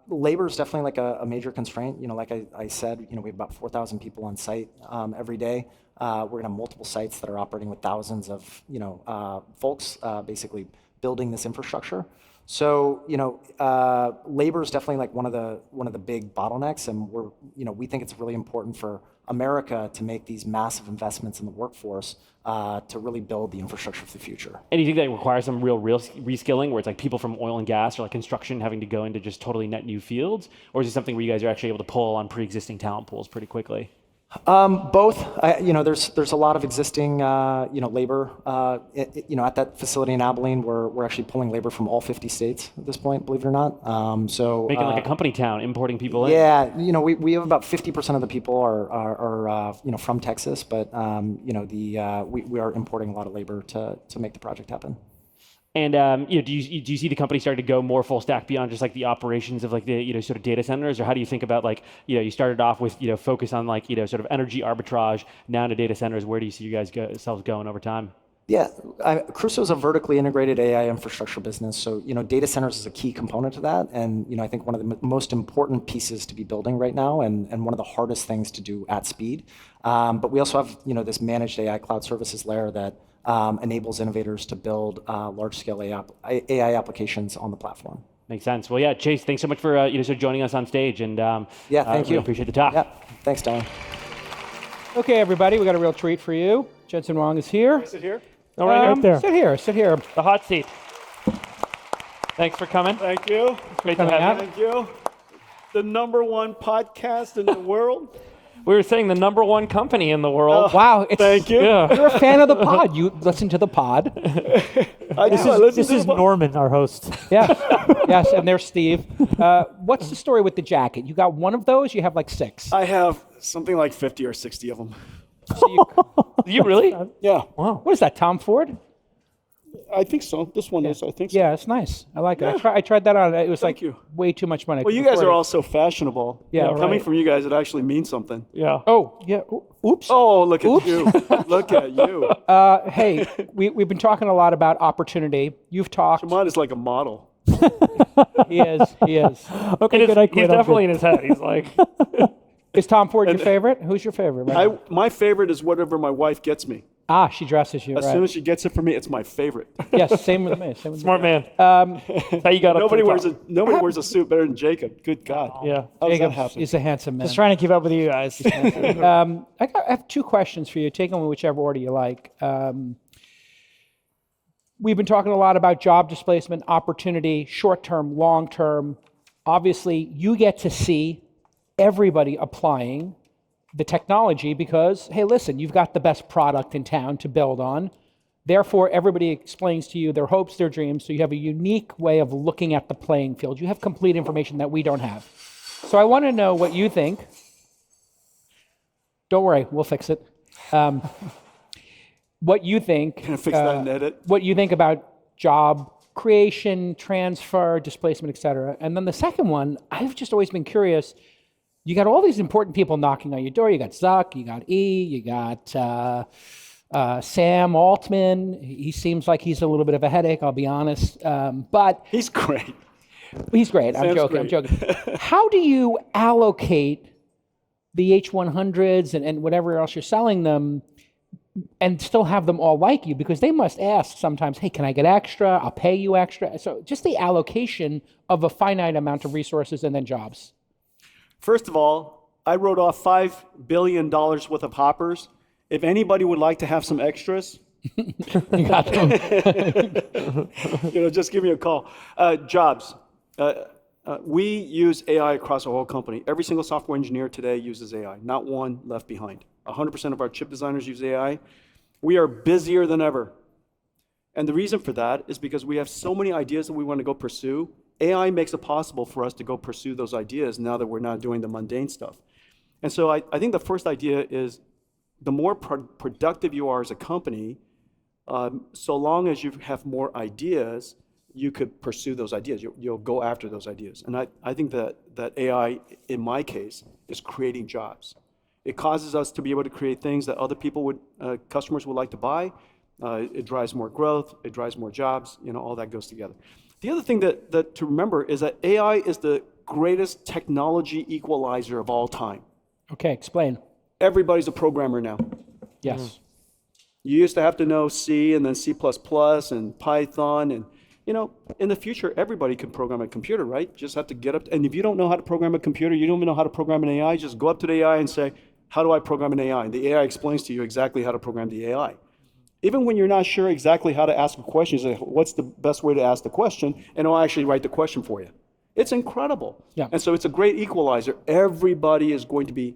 Labor is definitely like a major constraint. Like I said, we have about 4,000 people on site every day. We're going to have multiple sites that are operating with thousands of folks basically building this infrastructure. So labor is definitely like one of the big bottlenecks, and we think it's really important for America to make these massive investments in the workforce to really build the infrastructure for the future. And do you think that requires some real reskilling, where it's like people from oil and gas or like construction having to go into just totally net new fields, or is it something where you guys are actually able to pull on pre-existing talent pools pretty quickly? Both. There's a lot of existing labor at that facility in Abilene. We're actually pulling labor from all 50 states at this point, believe it or not. So making like a company town, importing people in. Yeah, we have about 50% of the people are from Texas, but we are importing a lot of labor to make the project happen. And do you see the company starting to go more full stack beyond just like the operations of like the sort of data centers, or how do you think about like you started off with focus on like sort of energy arbitrage, now into data centers? Where do you see you guys yourselves going over time? Yeah, Crusoe is a vertically integrated AI infrastructure business, so data centers is a key component to that, and I think one of the most important pieces to be building right now, and one of the hardest things to do at speed. But we also have this managed AI cloud services layer that enables innovators to build large-scale AI applications on the platform. Makes sense. Well, yeah, Chase, thanks so much for sort of joining us on stage, and thank you. Appreciate the talk. Yeah, thanks, Darren. Okay, everybody, we got a real treat for you. Jensen Huang is here. Sit here. No, right there. Sit here. Sit here. The hot seat. Thanks for coming. Thank you. It's great to have you. Thank you. The #1 podcast in the world. We were saying the #1 company in the world. Wow. Thank you. Yeah. You're a fan of the pod. You listen to the pod. This is Norman, our host. Yeah. Yes, and there's Steve. What's the story with the jacket? You got one of those? You have like 6. I have something like 50 or 60 of them. So You really? Yeah. wow. What is that, Tom Ford? I think so. This one is, I think so. Yeah, it's nice. I like it. I tried that on. It was Thank like you. way too much money. Well, you guys are all so fashionable. Yeah, Coming right. from you guys, it actually means something. Yeah. Oh, yeah. Oops. Oh, look at you. Look at you. Hey, we've been talking a lot about opportunity. You've talked. Shimon is like a model. He is. Okay, good. I quit. He's I'm definitely good. in his head. He's like, Is Tom Ford your favorite? Who's your favorite? Right now? My favorite is whatever my wife gets me. She dresses you. As soon as she gets it for me, it's my favorite. Yes, same with me. smart man. That's how you got up Nobody to the wears top. nobody wears a suit better than Jacob. Good God. Yeah. How does that Jacob happen? is a handsome man. Just trying to keep up with you guys. I have 2 questions for you. Take them in whichever order you like. We've been talking a lot about job displacement, opportunity, short-term, long-term. Obviously, you get to see everybody applying the technology because, hey, listen, you've got the best product in town to build on. Therefore, everybody explains to you their hopes, their dreams, so you have a unique way of looking at the playing field. You have complete information that we don't have. So I want to know what you think. Don't worry, we'll fix it. What you think, Can I fix that and edit? what you think about job creation, transfer, displacement, et cetera. And then the second one, I've just always been curious. You got all these important people knocking on your door. You got Zuck, you got E, you got Sam Altman. He seems like he's a little bit of a headache, I'll be honest. But He's great. he's great. I'm Sam's joking. great. How do you allocate the H100s and whatever else you're selling them and still have them all like you? Because they must ask sometimes, hey, can I get extra? I'll pay you extra. So just the allocation of a finite amount of resources and then jobs. First of all, I wrote off $5 billion worth of hoppers. If anybody would like to have some extras, You got them. just give me a call. Jobs. We use AI across our whole company. Every single software engineer today uses AI, not one left behind. 100% of our chip designers use AI. We are busier than ever. And the reason for that is because we have so many ideas that we want to go pursue. AI makes it possible for us to go pursue those ideas now that we're not doing the mundane stuff. And so I think the first idea is the more productive you are as a company, so long as you have more ideas, you could pursue those ideas. You'll go after those ideas. And I think that AI, in my case, is creating jobs. It causes us to be able to create things that other people customers would like to buy. It drives more growth. It drives more jobs. All that goes together. The other thing that to remember is that AI is the greatest technology equalizer of all time. Okay, explain. Everybody's a programmer now. Yes. You used to have to know C and then C++ and Python. And, in the future, everybody can program a computer, right? Just have to get up. And if you don't know how to program a computer, you don't even know how to program an AI, just go up to the AI and say, how do I program an AI? And the AI explains to you exactly how to program the AI. Even when you're not sure exactly how to ask a question, you say, what's the best way to ask the question? And it'll actually write the question for you. It's incredible. Yeah. And so it's a great equalizer. Everybody is going to be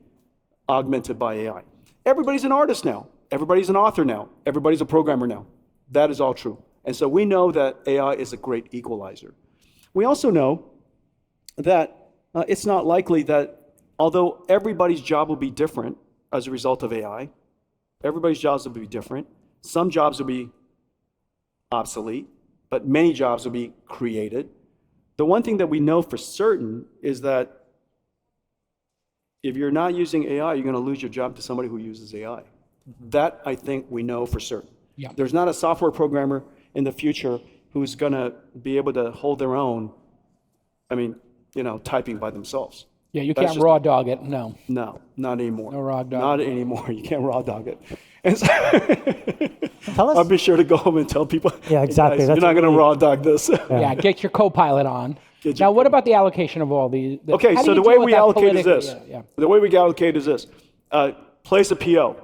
augmented by AI. Everybody's an artist now. Everybody's an author now. Everybody's a programmer now. That is all true. And so we know that AI is a great equalizer. We also know that it's not likely that although everybody's job will be different as a result of AI, everybody's jobs will be different. Some jobs will be obsolete, but many jobs will be created. The one thing that we know for certain is that if you're not using AI, you're going to lose your job to somebody who uses AI. That, I think, we know for certain. Yeah. There's not a software programmer in the future who's going to be able to hold their own, typing by themselves. Yeah, you That's can't just- raw dog it. No. No, not anymore. No raw dog. Not anymore. You can't raw dog it. And so Tell us. I'll be sure to go home and tell people, Yeah, exactly. "Hey guys, That's you're not going to really- raw dog this." Yeah, get your co-pilot on. Now, what about the allocation of all these? Okay, how do so you the deal way with we that allocate is politically? this. Yeah, The way we allocate is this. Place a PO.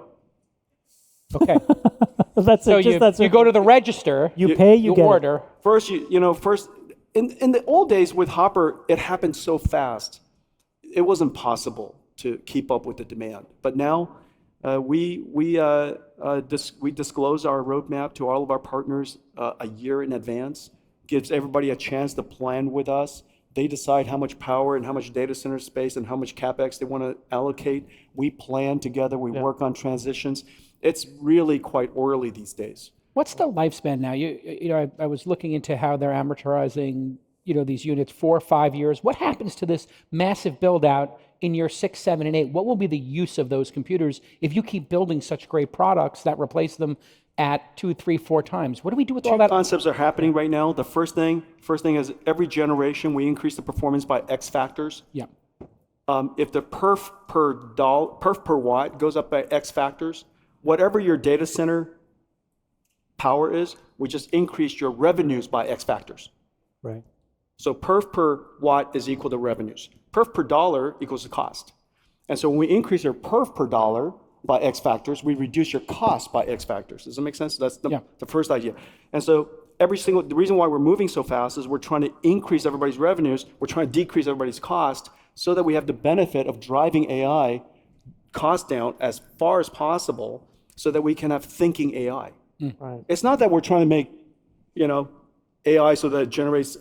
yeah. Okay. That's So it. Just that's you go to the register, you pay, you you get it. order. First, in the old days with Hopper, it happened so fast. It wasn't possible to keep up with the demand. But now we disclose our roadmap to all of our partners a year in advance. Gives everybody a chance to plan with us. They decide how much power and how much data center space and how much CapEx they want to allocate. We plan together. We work on transitions. It's really quite orderly these days. What's the lifespan now? I was looking into how they're amortizing, these units 4 or 5 years. What happens to this massive build out in year 6, 7, and 8? What will be the use of those computers if you keep building such great products that replace them at 2, 3, 4 times? What do we do with all that? Concepts are happening right now. The first thing is every generation we increase the performance by X factors. Yeah. If the perf per watt goes up by X factors, whatever your data center power is, we just increase your revenues by X factors. Right. So perf per watt is equal to revenues. Perf per dollar equals the cost. And so when we increase your perf per dollar by X factors, we reduce your cost by X factors. Does that make sense? That's the first idea. And so the reason why we're moving so fast is we're trying to increase everybody's revenues, we're trying to decrease everybody's cost so that we have the benefit of driving AI cost down as far as possible so that we can have thinking AI. Right. It's not that we're trying to make, AI so that it generates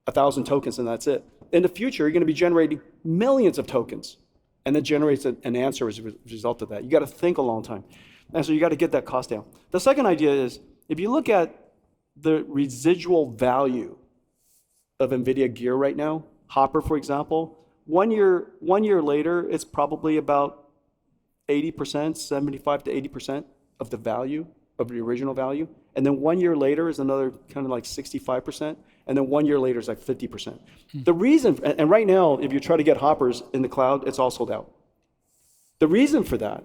1,000 tokens and that's it. In the future, you're going to be generating millions of tokens and it generates an answer as a result of that. You got to think a long time. And so you got to get that cost down. The second idea is, if you look at the residual value of NVIDIA gear right now, Hopper, for example, 1 year later, it's probably about 80%, 75 to 80% of the value, of the original value. And then 1 year later is another kind of like 65%. And then 1 year later is like 50%. The reason, and right now, if you try to get Hoppers in the cloud, it's all sold out. The reason for that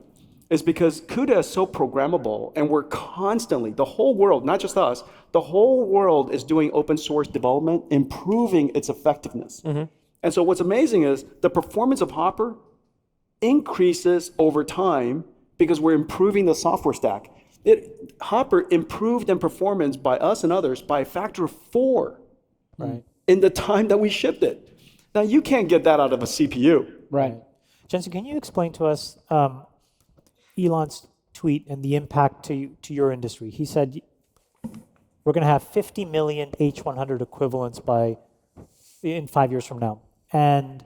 is because CUDA is so programmable and we're constantly, the whole world, not just us, the whole world is doing open source development, improving its effectiveness. And so what's amazing is the performance of Hopper increases over time because we're improving the software stack. Hopper improved in performance by us and others by a factor of 4 in the time that we shipped it. Now you can't get that out of a CPU. Right. Jensen, can you explain to us Elon's tweet and the impact to your industry? He said, we're going to have 50 million H100 equivalents in 5 years from now. And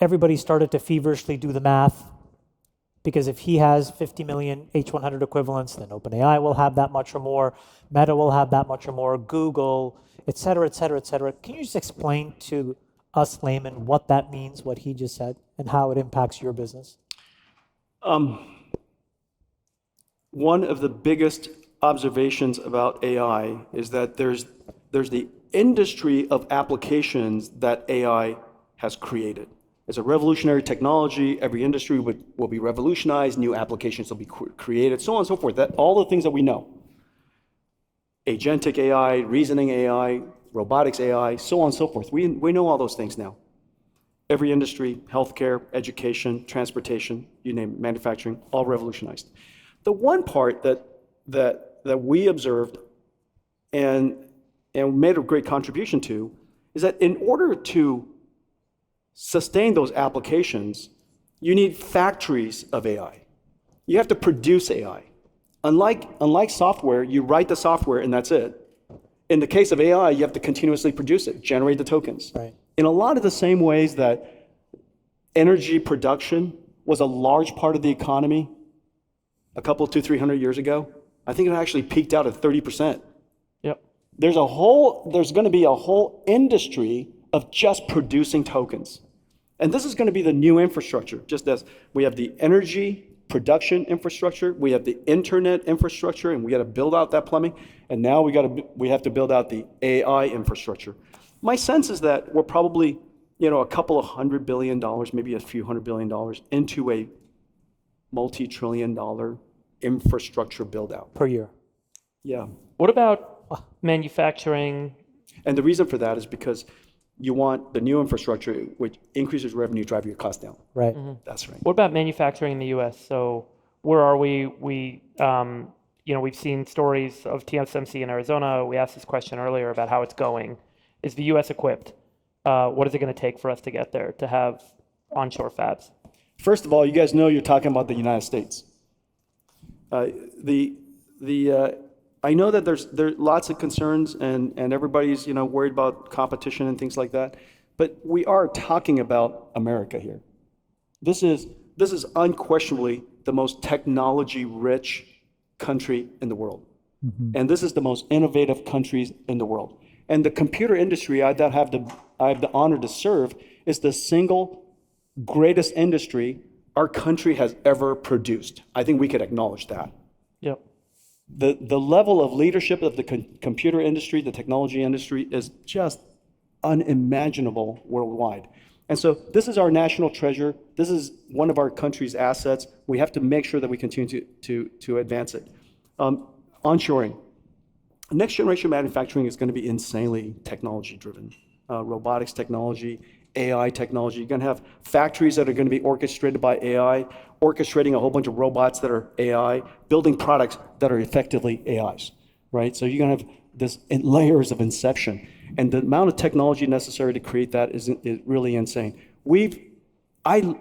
everybody started to feverishly do the math, because if he has 50 million H100 equivalents, then OpenAI will have that much or more, Meta will have that much or more, Google, et cetera, et cetera, et cetera. Can you just explain to us laymen what that means, what he just said, and how it impacts your business? One of the biggest observations about AI is that there's the industry of applications that AI has created. It's a revolutionary technology. Every industry will be revolutionized. New applications will be created, so on and so forth. All the things that we know. Agentic AI, reasoning AI, robotics AI, so on and so forth. We know all those things now. Every industry, healthcare, education, transportation, you name it, manufacturing, all revolutionized. The one part that we observed and made a great contribution to is that in order to sustain those applications, you need factories of AI. You have to produce AI. Unlike software, you write the software and that's it. In the case of AI, you have to continuously produce it, generate the tokens. Right. In a lot of the same ways that energy production was a large part of the economy a couple, 200-300 years ago, I think it actually peaked out at 30%. Yep. There's going to be a whole industry of just producing tokens. And this is going to be the new infrastructure, just as we have the energy production infrastructure, we have the internet infrastructure, and we got to build out that plumbing. And now we have to build out the AI infrastructure. My sense is that we're probably, a couple of $100 billion, maybe a few $100 billion into a multi-trillion-dollar infrastructure build out Per year. Yeah. What about manufacturing? And the reason for that is because you want the new infrastructure, which increases revenue, drive your cost down. Right. That's right. What about manufacturing in the U.S.? So where are we? We've seen stories of TSMC in Arizona. We asked this question earlier about how it's going. Is the U.S. equipped? What is it going to take for us to get there, to have onshore fabs? First of all, you guys know you're talking about the United States. I know that there's lots of concerns and everybody's worried about competition and things like that, but we are talking about America here. This is unquestionably the most technology-rich country in the world, and this is the most innovative countries in the world. And the computer industry I have the honor to serve is the single greatest industry our country has ever produced. I think we could acknowledge that. Yep. The level of leadership of the computer industry, the technology industry, is just unimaginable worldwide. And so this is our national treasure. This is one of our country's assets. We have to make sure that we continue to advance it. Onshoring. Next generation manufacturing is going to be insanely technology driven. Robotics technology, AI technology. You're going to have factories that are going to be orchestrated by AI, orchestrating a whole bunch of robots that are AI, building products that are effectively AIs, right? So you're going to have this in layers of inception. And the amount of technology necessary to create that is really insane. I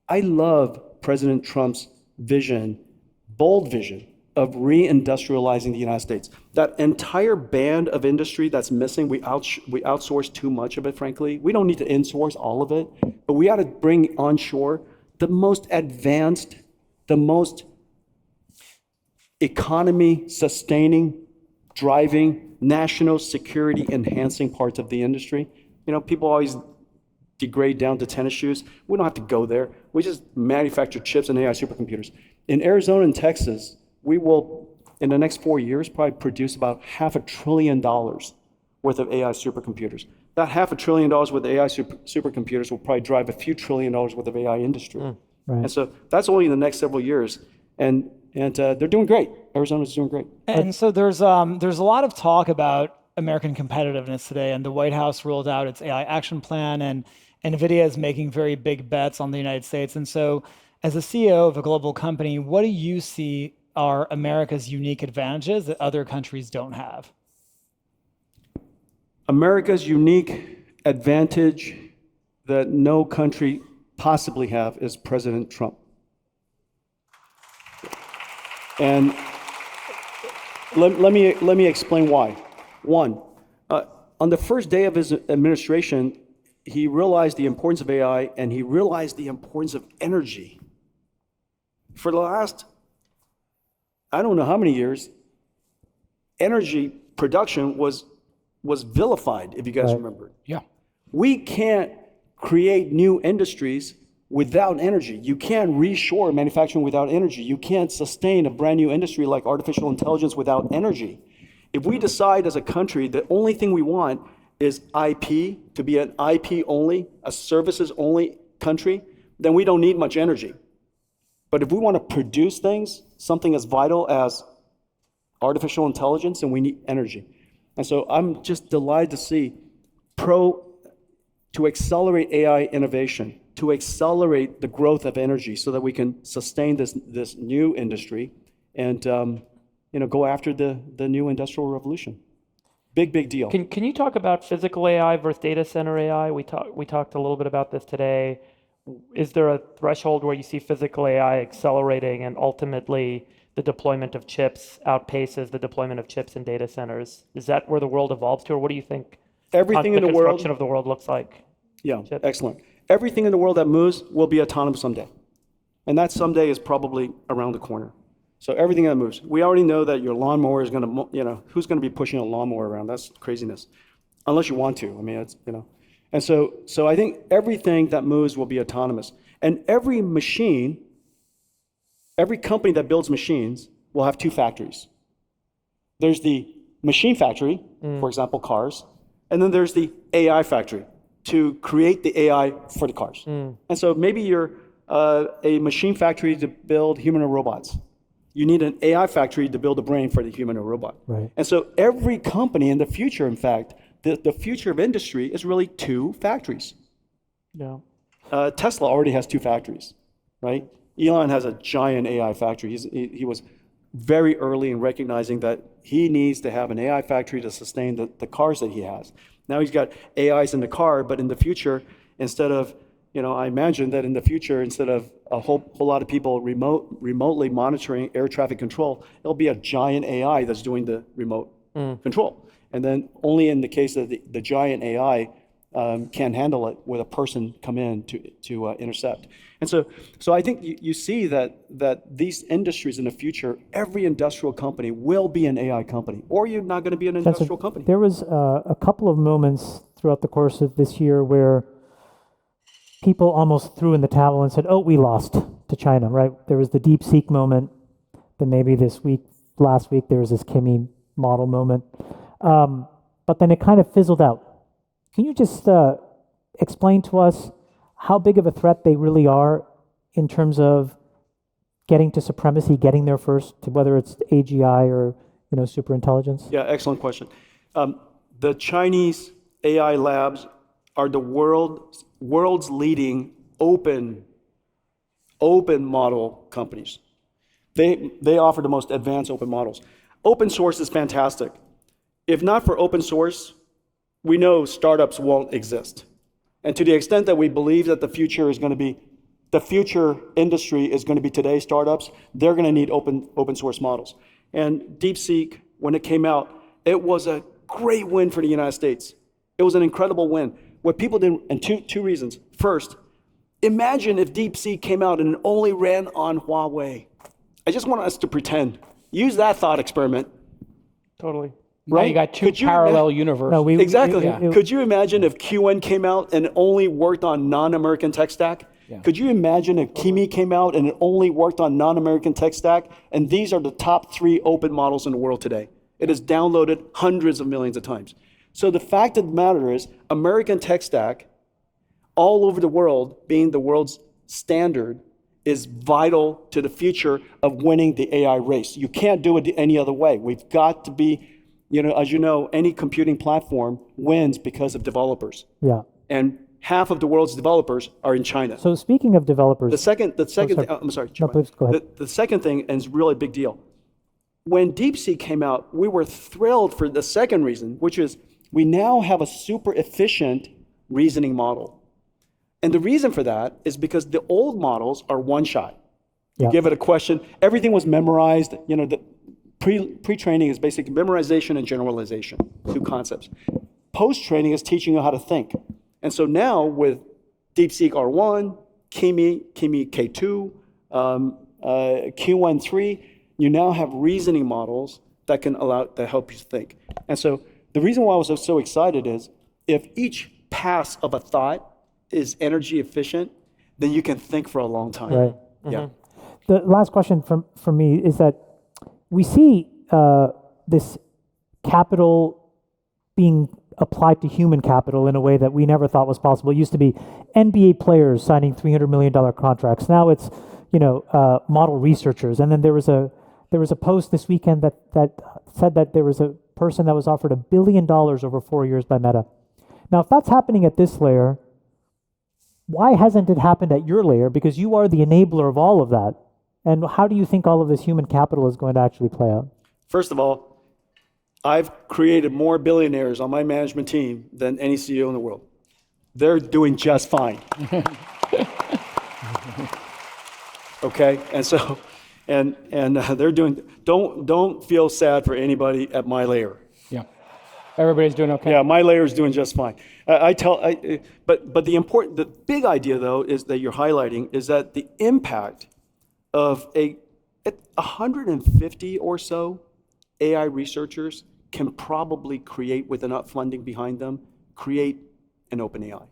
love President Trump's vision, bold vision, of reindustrializing the United States. That entire band of industry that's missing, we outsource too much of it, frankly. We don't need to insource all of it, but we ought to bring onshore the most advanced, the most economy sustaining, driving, national security enhancing parts of the industry. You know, people always degrade down to tennis shoes. We don't have to go there. We just manufacture chips and AI supercomputers. In Arizona and Texas, we will, in the next 4 years, probably produce about $500 billion worth of AI supercomputers. That $500 billion worth of AI supercomputers will probably drive a few $1 trillion worth of AI industry. Right. And so that's only in the next several years. And they're doing great. Arizona's doing great. And so there's a lot of talk about American competitiveness today, and the White House rolled out its AI action plan, and NVIDIA is making very big bets on the United States. And so as a CEO of a global company, what do you see are America's unique advantages that other countries don't have? America's unique advantage that no country possibly have is President Trump. And let me explain why. One, on the first day of his administration, he realized the importance of AI, and he realized the importance of energy. For the last, I don't know how many years, energy production was vilified, if you guys remember. Yeah. We can't create new industries without energy. You can't reshore manufacturing without energy. You can't sustain a brand new industry like artificial intelligence without energy. If we decide as a country the only thing we want is IP, to be an IP only, a services only country, then we don't need much energy. But if we want to produce things, something as vital as artificial intelligence, then we need energy. And so I'm just delighted to see to accelerate AI innovation, to accelerate the growth of energy so that we can sustain this new industry and go after the new industrial revolution. Big deal. Can you talk about physical AI versus data center AI? We talked a little bit about this today. Is there a threshold where you see physical AI accelerating and ultimately the deployment of chips outpaces the deployment of chips in data centers? Is that where the world evolves to, or what do you think Everything in the world, construction of the world looks like? Yeah, Chips. excellent. Everything in the world that moves will be autonomous someday. And that someday is probably around the corner. So everything that moves. We already know that your lawnmower is going to, who's going to be pushing a lawnmower around? That's craziness. Unless you want to. I mean, it's, And so I think everything that moves will be autonomous. And every machine, every company that builds machines will have two factories. There's the machine factory, for example, cars, and then there's the AI factory to create the AI for the cars. And so maybe you're a machine factory to build human or robots. You need an AI factory to build a brain for the human or robot. Right. And so every company in the future, in fact, the future of industry is really two factories. Yeah. Tesla already has two factories, right? Elon has a giant AI factory. He was very early in recognizing that he needs to have an AI factory to sustain the cars that he has. Now he's got AIs in the car, but in the future, instead of, I imagine that in the future, instead of a whole lot of people remotely monitoring air traffic control, it'll be a giant AI that's doing the remote control. And then only in the case of the giant AI can handle it with a person come in to intercept. And so I think you see that these industries in the future, every industrial company will be an AI company, or you're not going to be an industrial company. There was a couple of moments throughout the course of this year where people almost threw in the towel and said, "Oh, we lost to China," right? There was the DeepSeek moment. Then maybe last week, there was this Kimi model moment. But then it kind of fizzled out. Can you just explain to us how big of a threat they really are in terms of getting to supremacy, getting there first, to whether it's AGI or superintelligence? Yeah, excellent question. The Chinese AI labs are the world's leading open model companies. They offer the most advanced open models. Open source is fantastic. if not for open source, we know startups won't exist. And to the extent that we believe that the future industry is going to be today's startups, they're going to need open source models. And DeepSeek, when it came out, it was a great win for the United States. It was an incredible win. What people did, and two reasons. First, imagine if DeepSeek came out and it only ran on Huawei. I just want us to pretend. Use that thought experiment. Totally. Right? You got two parallel universes. No, Exactly. Could you imagine if QN came out and it only worked on non-American tech stack? Yeah. Could you imagine if Kimi came out and it only worked on non-American tech stack? And these are the top 3 open models in the world today. It is downloaded hundreds of millions of times. So the fact of the matter is, American tech stack, all over the world, being the world's standard, is vital to the future of winning the AI race. You can't do it any other way. We've got to be, as you know, any computing platform wins because of developers. Yeah. And half of the world's developers are in China. So speaking of developers, I'm sorry. No, please go ahead. The second thing, and it's really a big deal. When DeepSeek came out, we were thrilled for the second reason, which is we now have a super efficient reasoning model. And the reason for that is because the old models are one shot. You give it a question, everything was memorized. The pre-training is basically memorization and generalization, 2 concepts. Post-training is teaching you how to think. And so now with DeepSeek R1, Kimi K2, Q13, you now have reasoning models that help you think. And so the reason why I was so excited is if each pass of a thought is energy efficient, then you can think for a long time. Right. Yeah. The last question from me is that we see this capital being applied to human capital in a way that we never thought was possible. It used to be NBA players signing $300 million contracts. Now it's model researchers. And then there was a post this weekend that said that there was a person that was offered $1 billion over 4 years by Meta. Now, if that's happening at this layer, why hasn't it happened at your layer? Because you are the enabler of all of that. And how do you think all of this human capital is going to actually play out? First of all, I've created more billionaires on my management team than any CEO in the world. They're doing just fine. Okay, and so, and they're doing. Don't feel sad for anybody at my layer. Yeah, everybody's doing okay. Yeah, my layer is doing just fine. But the big idea though is that you're highlighting is that the impact of 150 or so AI researchers can probably create, with enough funding behind them, create an open AI.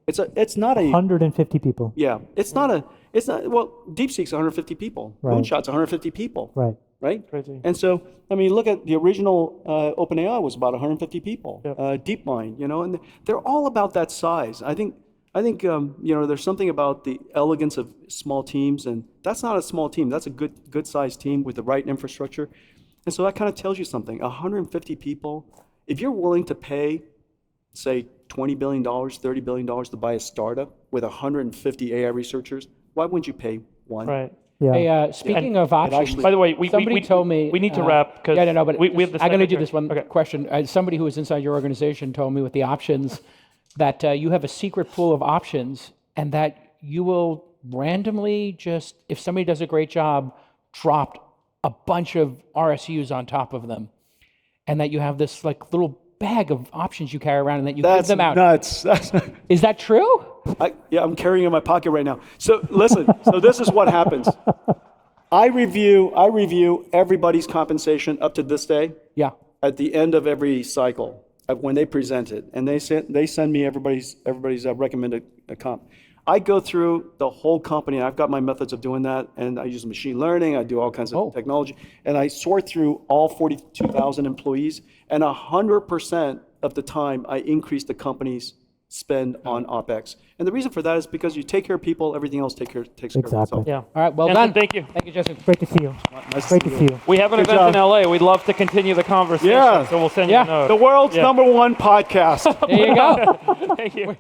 It's not a 150 people. Yeah, well, DeepSeek's 150 people. Right. Moonshot's 150 people. Right. Crazy. And so, I mean, look at the original OpenAI was about 150 people. Yep. DeepMind, and they're all about that size. I think there's something about the elegance of small teams, and that's not a small team. That's a good sized team with the right infrastructure. And so that kind of tells you something. 150 people, if you're willing to pay, say, $20 billion, $30 billion to buy a startup with 150 AI researchers, why wouldn't you pay one? Right. Yeah. Hey, speaking of options, By the way, somebody told me we need to wrap because but we have the I'm going to do secretary. this one Okay. question. Somebody who was inside your organization told me with the options that you have a secret pool of options, and that you will randomly just, if somebody does a great job, drop a bunch of RSUs on top of them, and that you have this like little bag of options you carry around, and that you give them out. That's nuts. Is that true? I'm carrying it in my pocket right now. So listen, so this is what happens. I review everybody's compensation up to this day. Yeah. At the end of every cycle, when they present it, and they send me everybody's recommended comp. I go through the whole company, and I've got my methods of doing that, and I use machine learning, I do all kinds of technology, and I sort through all 42,000 employees, and 100% of the time I increase the company's spend on OpEx. And the reason for that is because you take care of people, everything else takes care of itself. Yeah. All right, well Jensen, done. thank you. Thank you, Justin. Great to see you. Great to see you. We have an Good event job. in LA. We'd love to continue the conversation. Yeah. So we'll send you a note. The world's #1 podcast. There you go. Thank you.